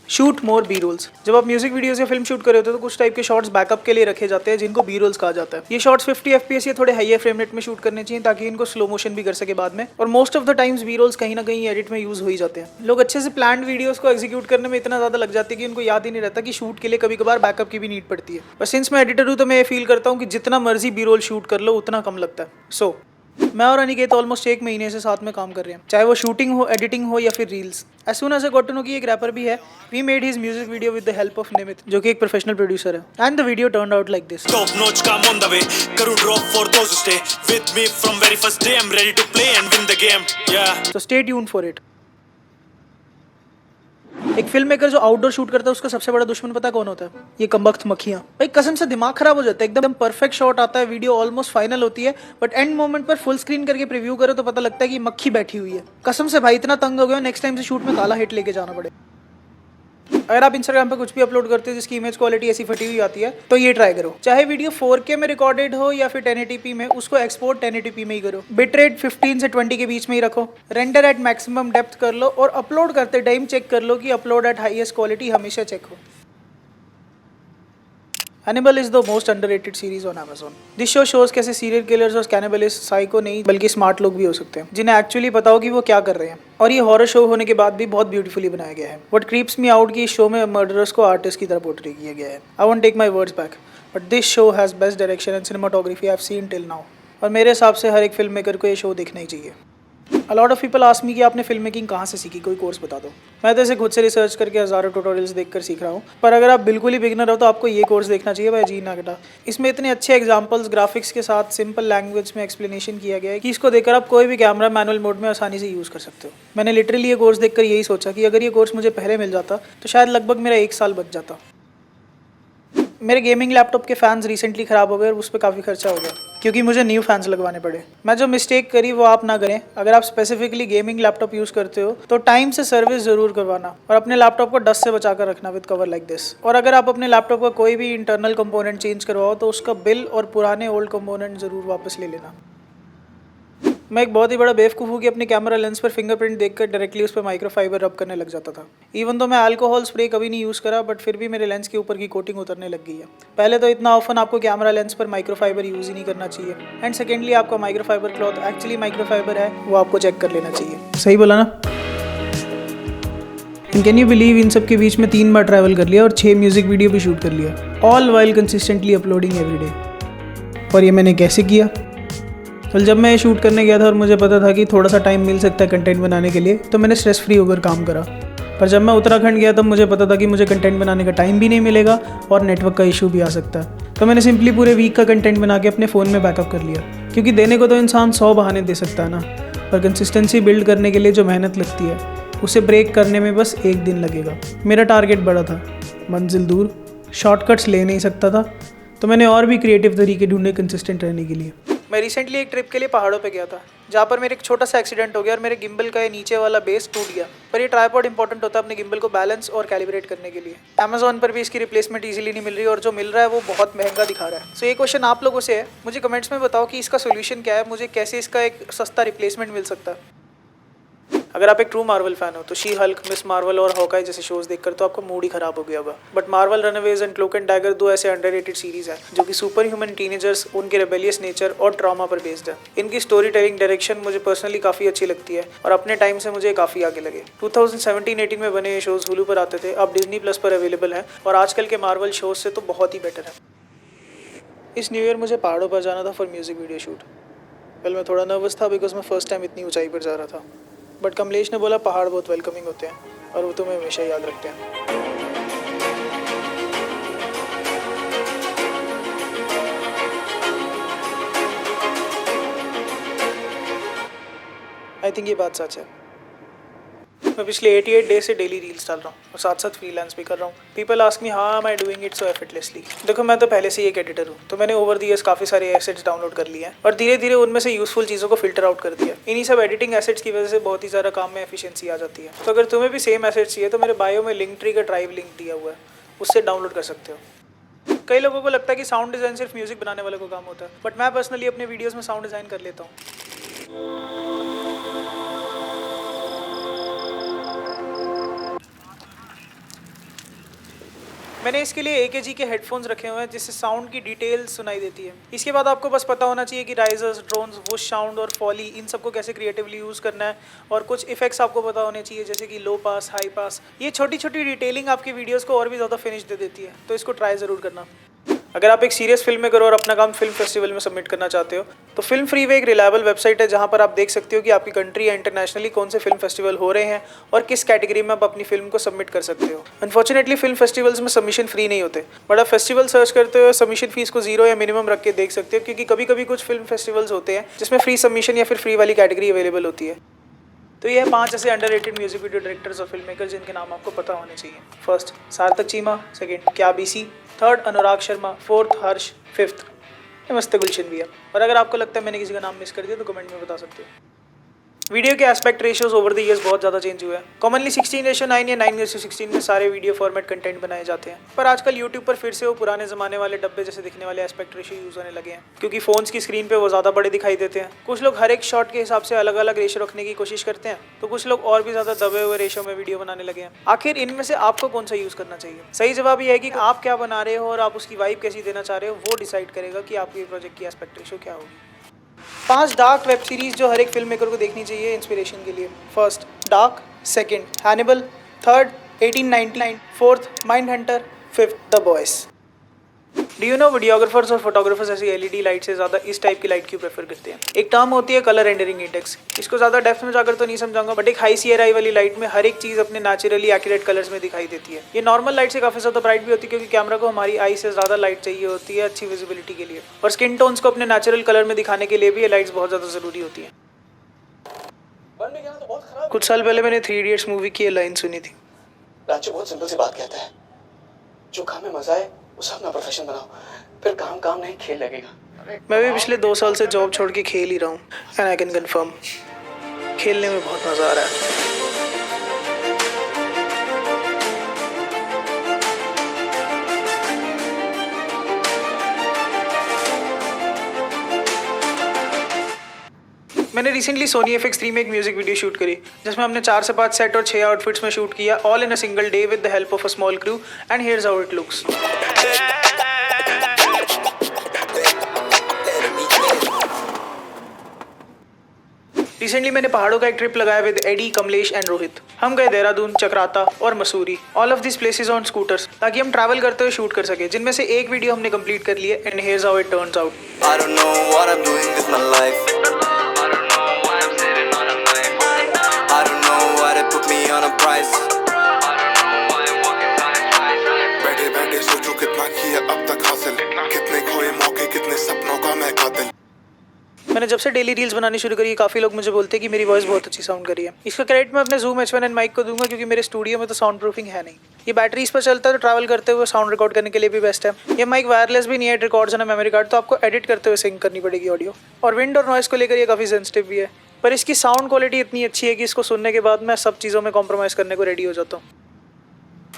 शूट मोर बी रोल्स। जब आप म्यूजिक वीडियोस या फिल्म शूट कर रहे होते हो तो कुछ टाइप के शॉट्स बैकअप के लिए रखे जाते हैं जिनको बी रोल्स कहा जाता है। ये शॉट्स 50 FPS या थोड़े हाईयर फ्रेम रेट में शूट करने चाहिए ताकि इनको स्लो मोशन भी कर सके बाद में। और most of the times B rolls कहीं ना कहीं एडिट में यूज हो ही जाते हैं। लोग अच्छे से प्लान्ड वीडियोस को एग्जीक्यूट करने में इतना ज्यादा लग जाते हैं कि उनको याद ही नहीं रहता कि शूट के लिए कभी कभार बैकअप की भी नीड पड़ती है। बस सिंस मैं एडिटर हूँ तो मैं ये फील करता हूँ कि जितना मर्जी बी रोल शूट कर लो उतना कम लगता है। सो मैं और अनिकेत ऑलमोस्ट 1 महीने से साथ में काम कर रहे हैं, चाहे वो शूटिंग हो, एडिटिंग हो या फिर reels. As soon as I got to know कि एक रैपर भी है, we made his music video with the help of Nimit, जो कि एक प्रोफेशनल प्रोड्यूसर है, and the video turned out like this. Top notch come on the way. Karu drop for those who stay with me from very first day. I'm ready to play and win the game. Yeah. So stay tuned for it. एक film maker जो outdoor shoot करता है उसका सबसे बड़ा दुश्मन पता कौन होता है? ये कमबख्त मक्खियां। भाई कसम से दिमाग खराब हो जाता है, एकदम परफेक्ट शॉट आता है, वीडियो ऑलमोस्ट फाइनल होती है, बट एंड मोमेंट पर फुल स्क्रीन करके प्रीव्यू करो तो पता लगता है कि मक्खी बैठी हुई है। कसम से भाई इतना तंग हो गया, नेक्स्ट टाइम से शूट में काला हिट लेके जाना पड़े। अगर आप इंस्टाग्राम पे कुछ भी अपलोड करते हो जिसकी इमेज क्वालिटी ऐसी फटी हुई आती है तो ये ट्राई करो, चाहे वीडियो 4K में रिकॉर्डेड हो या फिर 1080p में, उसको एक्सपोर्ट 1080p में ही करो, बिट रेट 15 से 20 के बीच में ही रखो, रेंडर एट मैक्सिमम डेप्थ कर लो और अपलोड करते टाइम चेक कर लो कि अपलोड एट हाईएस्ट क्वालिटी हमेशा चेक हो। Hannibal is the most underrated series on Amazon. This show shows कैसे serial killers और cannibalists साइको नहीं बल्कि स्मार्ट लोग भी हो सकते हैं, जिन्हें एक्चुअली पता हो कि वो क्या कर रहे हैं। और ये हॉरर शो होने के बाद भी बहुत ब्यूटीफुली बनाया गया है। What creeps me out कि इस शो में मर्डरर्स को आर्टिस्ट की तरह पोर्ट्रे किया गया है। I won't take my words back, but this show has best direction and cinematography I've seen till now. और मेरे हिसाब से हर एक फिल्म मेकर को ये शो देखना ही चाहिए। A lot of people ask me कि आपने फिल्म मेकिंग कहाँ से सीखी, कोई कोर्स बता दो। मैं तो इसे खुद से रिसर्च करके हज़ारों ट्यूटोरियल्स देखकर सीख रहा हूँ, पर अगर आप बिल्कुल ही बिगिनर हो तो आपको ये कोर्स देखना चाहिए बाय जी नागटा। इसमें इतने अच्छे एग्जांपल्स ग्राफिक्स के साथ सिंपल लैंग्वेज में एक्सप्लेनेशन किया गया है कि इसको देखकर आप कोई भी कैमरा मैनुअल मोड में आसानी से यूज़ कर सकते हो। मैंने लिटरली ये कोर्स देखकर यही सोचा कि अगर ये कोर्स मुझे पहले मिल जाता तो शायद लगभग मेरा 1 साल बच जाता। मेरे गेमिंग लैपटॉप के फैंस रिसेंटली ख़राब हो गए और उस पर काफ़ी खर्चा हो गया क्योंकि मुझे न्यू फैंस लगवाने पड़े। मैं जो मिस्टेक करी वो आप ना करें। अगर आप स्पेसिफिकली गेमिंग लैपटॉप यूज़ करते हो तो टाइम से सर्विस ज़रूर करवाना और अपने लैपटॉप को डस्ट से बचा कर रखना विद कवर लाइक दिस। और अगर आप अपने लैपटॉप का कोई भी इंटरनल कंपोनेंट चेंज करवाओ तो उसका बिल और पुराने ओल्ड कंपोनेंट ज़रूर वापस ले लेना। मैं एक बहुत ही बड़ा बेवकूफ़ हूँ कि अपने कैमरा लेंस पर फिंगरप्रिंट देखकर डायरेक्टली उस पर माइक्रोफाइबर रब करने लग जाता था। इवन तो मैं अल्कोहल स्प्रे कभी नहीं यूज़ करा, बट फिर भी मेरे लेंस के ऊपर की कोटिंग उतरने लग गई है। पहले तो इतना ऑफन आपको कैमरा लेंस पर माइक्रोफाइबर यूज़ ही नहीं करना चाहिए, एंड सेकेंडली आपका माइक्रोफाइबर क्लॉथ एक्चुअली माइक्रोफाइबर है वो आपको चेक कर लेना चाहिए। सही बोला ना? कैन यू बिलीव इन सब के बीच में 3 बार ट्रैवल कर लिया और 6 म्यूजिक वीडियो भी शूट कर लिया, all while consistently uploading everyday. और ये मैंने कैसे किया? कल जब मैं ये शूट करने गया था और मुझे पता था कि थोड़ा सा टाइम मिल सकता है कंटेंट बनाने के लिए, तो मैंने स्ट्रेस फ्री होकर काम करा। पर जब मैं उत्तराखंड गया तब मुझे पता था कि मुझे कंटेंट बनाने का टाइम भी नहीं मिलेगा और नेटवर्क का इशू भी आ सकता है। तो मैंने सिंपली पूरे वीक का कंटेंट बना के अपने फ़ोन में बैकअप कर लिया, क्योंकि देने को तो इंसान 100 बहाने दे सकता है ना, पर कंसिस्टेंसी बिल्ड करने के लिए जो मेहनत लगती है उसे ब्रेक करने में बस 1 दिन लगेगा। मेरा टारगेट बड़ा था, मंजिल दूर, शॉर्टकट्स ले नहीं सकता था, तो मैंने और भी क्रिएटिव तरीके ढूंढे कंसिस्टेंट रहने के लिए। मैं रिसेंटली एक ट्रिप के लिए पहाड़ों पे गया था, जहाँ पर मेरे एक छोटा सा एक्सीडेंट हो गया और मेरे गिम्बल का ये नीचे वाला बेस टूट गया। पर ये ट्राइपॉड इंपॉर्टेंट होता है अपने गिम्बल को बैलेंस और कैलिब्रेट करने के लिए। अमेजोन पर भी इसकी रिप्लेसमेंट इजीली नहीं मिल रही और जो मिल रहा है वो बहुत महंगा दिखा रहा है। सो ये क्वेश्चन आप लोगों से है, मुझे कमेंट्स में बताओ कि इसका सोल्यूशन क्या है, मुझे कैसे इसका एक सस्ता रिप्लेसमेंट मिल सकता है। अगर आप एक ट्रू मार्वल फैन हो तो शी हल्क, मिस मार्वल और हॉकाई जैसे शोज देखकर तो आपका मूड ही खराब हो गया होगा। But Marvel Runaways and Cloak and Dagger 2 ऐसे अंडररेटेड सीरीज है जो कि सुपर ह्यूमन टीनेजर्स, उनके रेबेलियस नेचर और ट्रॉमा पर बेस्ड है। इनकी स्टोरी टेलिंग डायरेक्शन मुझे पर्सनली काफ़ी अच्छी लगती है और अपने टाइम से मुझे काफ़ी आगे लगे। 2017-18 में बने ये शोज हुलू पर आते थे, अब डिज्नी प्लस पर अवेलेबल है और आजकल के मार्वल शोज से तो बहुत ही बेटर है। इस न्यू ईयर मुझे पहाड़ों पर जाना था फॉर म्यूजिक वीडियो शूट। कल मैं थोड़ा नर्वस था बिकॉज मैं फर्स्ट टाइम इतनी ऊंचाई पर जा रहा था, बट कमलेश ने बोला पहाड़ बहुत वेलकमिंग होते हैं और वो तुम्हें हमेशा याद रखते हैं। आई थिंक ये बात सच है। मैं पिछले 88 डेज से डेली रील्स डाल रहा हूँ और साथ साथ फ्रीलांस भी कर रहा हूँ। People ask me how am I doing it so effortlessly. देखो मैं तो पहले से ही एक एडिटर हूँ, तो मैंने ओवर द ईयर्स काफ़ी सारे एसेट्स डाउनलोड कर लिए हैं और धीरे धीरे उनमें से यूजफुल चीज़ों को फिल्टर आउट कर दिया। इन्हीं सब एडिटिंग एसेट्स की वजह से बहुत ही ज़्यादा काम में एफिशिएंसी आ जाती है। तो अगर तुम्हें भी सेम एसेट्स चाहिए तो मेरे बायो में लिंक ट्री का ड्राइव लिंक दिया हुआ है, उससे डाउनलोड कर सकते हो। कई लोगों को लगता है कि साउंड डिज़ाइन सिर्फ म्यूजिक बनाने वाले को काम होता है, बट मैं पर्सनली अपने वीडियोज़ में साउंड डिज़ाइन कर लेता हूँ। मैंने इसके लिए AKG के हेडफोन्स रखे हुए हैं जिससे साउंड की डिटेल्स सुनाई देती है। इसके बाद आपको बस पता होना चाहिए कि राइजर्स, ड्रोन्स, वुश साउंड और फॉली, इन सबको कैसे क्रिएटिवली यूज़ करना है और कुछ इफेक्ट्स आपको पता होने चाहिए जैसे कि लो पास, हाई पास। ये छोटी छोटी डिटेलिंग आपकी वीडियोस को और भी ज़्यादा फिनिश दे देती है, तो इसको ट्राई ज़रूर करना। अगर आप एक सीरियस फिल्म मेकर हो और अपना काम फिल्म फेस्टिवल में सबमिट करना चाहते हो तो फिल्म फ्रीवे एक रिलायबल वेबसाइट है जहां पर आप देख सकते हो कि आपकी कंट्री या इंटरनेशनली कौन से फिल्म फेस्टिवल हो रहे हैं और किस कैटेगरी में आप अपनी फिल्म को सबमिट कर सकते हो। अनफॉर्चुनेटली फिल्म फेस्टिवल्स में सबमिशन फ्री नहीं होते, बट आप फेस्टिवल सर्च करते हो सबमिशन फीस को 0 या मिनिमम रख के देख सकते हो, क्योंकि कभी कभी कुछ फिल्म फेस्टिवल्स होते हैं जिसमें फ्री सबमिशन या फिर फ्री वाली कैटेगरी अवेलेबल होती है। तो ये है 5 ऐसे अंडररेटेड म्यूजिक वीडियो डायरेक्टर्स और फिल्म मेकर जिनके नाम आपको पता होने चाहिए। फर्स्ट सार्थक चीमा, सेकंड क्या BC, third Anurag Sharma, fourth हर्ष, फिफ्थ नमस्ते गुलशन भैया। और अगर आपको लगता है मैंने किसी का नाम मिस कर दिया तो कमेंट में बता सकते हो। वीडियो के aspect ratios over the years बहुत ज़्यादा चेंज हुए हैं। कॉमनली 16:9 या 9:16 में सारे वीडियो फॉर्मेट कंटेंट बनाए जाते हैं, पर आजकल यूट्यूब पर फिर से वो पुराने ज़माने वाले डब्बे जैसे दिखने वाले एस्पेक्ट रेशियो यूज़ होने लगे हैं, क्योंकि फ़ोन्स की स्क्रीन पे वो ज़्यादा बड़े दिखाई देते हैं। कुछ लोग हर एक शॉट के हिसाब से अलग अलग रेशियो रखने की कोशिश करते हैं, तो कुछ लोग और भी ज़्यादा दबे हुए रेशियो में वीडियो बनाने लगे हैं। आखिर इनमें से आपको कौन सा यूज़ करना चाहिए? सही जवाब ये है कि आप क्या बना रहे हो और आप उसकी वाइब कैसी देना चाह रहे हो, वो डिसाइड करेगा कि आपके प्रोजेक्ट की एस्पेक्ट रेशियो क्या होगी। 5 डार्क वेब सीरीज जो हर एक फिल्म मेकर को देखनी चाहिए इंस्पिरेशन के लिए। First dark, second Hannibal, third 1899, fourth mind Hunter, fifth the boys. Do you know videographers और फोटोग्राफर्स ऐसी एलईडी लाइट से ज़्यादा इस टाइप की लाइट क्यों प्रेफर करते हैं? एक टर्म होती है कलर रेंडरिंग इंडेक्स। इसको ज़्यादा डेप्थ में जाकर तो नहीं समझाऊंगा, बट एक हाई CRI वाली लाइट में हर एक चीज़ अपने नेचुरली एक्यूरेट कलर्स में दिखाई देती है। ये नॉर्मल लाइट से काफ़ी ज़्यादा ब्राइट भी होती है, क्योंकि कैमरा को हमारी आई से ज़्यादा लाइट चाहिए होती है अच्छी विजिबिलिटी के लिए, और स्किन टोन्स को अपने नेचुरल कलर में दिखाने के लिए भी ये लाइट्स बहुत ज़्यादा ज़रूरी होती है। कुछ साल पहले मैंने 3 इडियट्स मूवी की ये लाइन सुनी थी। राजू बहुत सिंपल सी बात कहता है, जो काम में मजा है उसे अपना प्रोफेशन बनाओ, फिर काम काम नहीं खेल लगेगा। मैं भी पिछले 2 साल से जॉब छोड़ के खेल ही रहा हूँ, एंड आई कैन कन्फर्म खेलने में बहुत मज़ा आ रहा है। मैंने रिसेंटली सोनी FX3 में एक म्यूजिक वीडियो शूट करी, जिसमें हमने 4 से 5 सेट और 6 आउटफिट्स में शूट किया, all in a single day with the help of a small crew, and here's how it looks. Recently मैंने पहाड़ों का एक ट्रिप लगाया विद एडी, कमलेश एंड रोहित। हम गए देहरादून, चक्राता और Mussoorie, all of this places on scooters, ताकि हम ट्रैवल करते हुए शूट कर सके, जिनमें से एक वीडियो हमने कंप्लीट कर लिया, and here's how it turns out. I don't know what I'm doing with my life. I don't know why I'm sitting on a knife. I don't know why they put me on a price. I don't know why I'm walking fast. बैठे बैठे सोचो कितना किया अब तक हासिल, कितने खोए मौके, कितने सपनों का मैं कातिल। मैंने जब से डेली रील्स बनानी शुरू करी, काफ़ी लोग मुझे बोलते हैं कि मेरी वॉइस बहुत अच्छी साउंड कर रही है। इसका क्रेडिट मैं अपने Zoom H1n माइक को दूंगा, क्योंकि मेरे स्टूडियो में तो साउंड प्रूफिंग है नहीं। ये बैटरीज पर चलता है, तो ट्रैवल करते हुए साउंड रिकॉर्ड करने के लिए भी बेस्ट है। ये माइक वायरलेस भी नहीं है, it records on a memory card, तो आपको एडिट करते हुए सिंक करनी पड़ेगी ऑडियो। और विंड और नॉइस को लेकर ये काफ़ी सेंसिटिव भी है, पर इसकी साउंड क्वालिटी इतनी अच्छी है कि इसको सुनने के बाद मैं सब चीज़ों में कॉम्प्रोमाइज़ करने को रेडी हो जाता हूँ।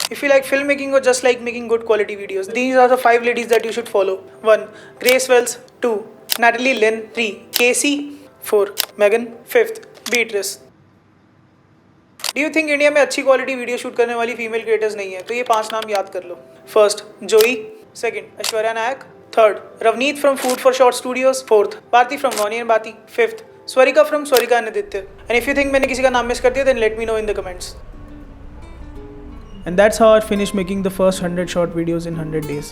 If you like filmmaking or just like making good quality videos, these are the 5 ladies that you should follow. 1. Grace Wells. 2. Natalie Lynn. 3. Casey. 4. Megan. 5th. Beatrice. Do you think India में अच्छी quality video shoot करने वाली female creators नहीं है? तो ये 5 नाम याद कर लो। फर्स्ट जोई, second Aishwarya Nayak, third Ravneet from food for short studios, fourth Bharti from Noni and Baati, fifth Swarika from Swarika Aditya. And if you think मैंने किसी का नाम मिस कर दिया, then let me know in the comments. And that's how I finished making the first 100 short videos in 100 days.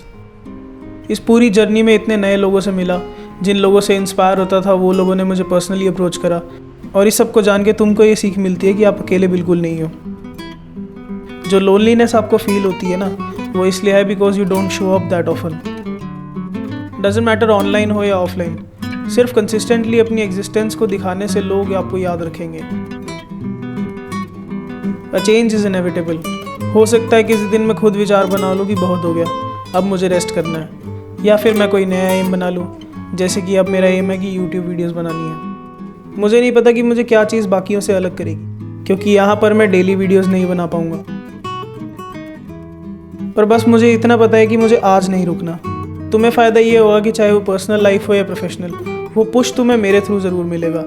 इस पूरी journey में इतने नए लोगों से मिला, जिन लोगों से इंस्पायर होता था वो लोगों ने मुझे पर्सनली अप्रोच करा, और इस सब को जान के तुमको ये सीख मिलती है कि आप अकेले बिल्कुल नहीं हो। जो लोनलीनेस आपको फील होती है ना, वो इसलिए है because you don't show up that often. Doesn't matter online हो या ऑफलाइन, सिर्फ कंसिस्टेंटली अपनी एग्जिस्टेंस को दिखाने से लोग आपको याद रखेंगे। A change is inevitable. हो सकता है किसी दिन मैं खुद विचार बना लूँ कि बहुत हो गया, अब मुझे रेस्ट करना है, या फिर मैं कोई नया एम बना लूँ, जैसे कि अब मेरा एम है कि यूट्यूब वीडियोस बनानी है। मुझे नहीं पता कि मुझे क्या चीज़ बाकियों से अलग करेगी, क्योंकि यहाँ पर मैं डेली वीडियोस नहीं बना पाऊँगा। पर बस मुझे इतना पता है कि मुझे आज नहीं रुकना। तुम्हें फ़ायदा ये होगा कि चाहे वो पर्सनल लाइफ हो या प्रोफेशनल, वो पुश तुम्हें मेरे थ्रू ज़रूर मिलेगा।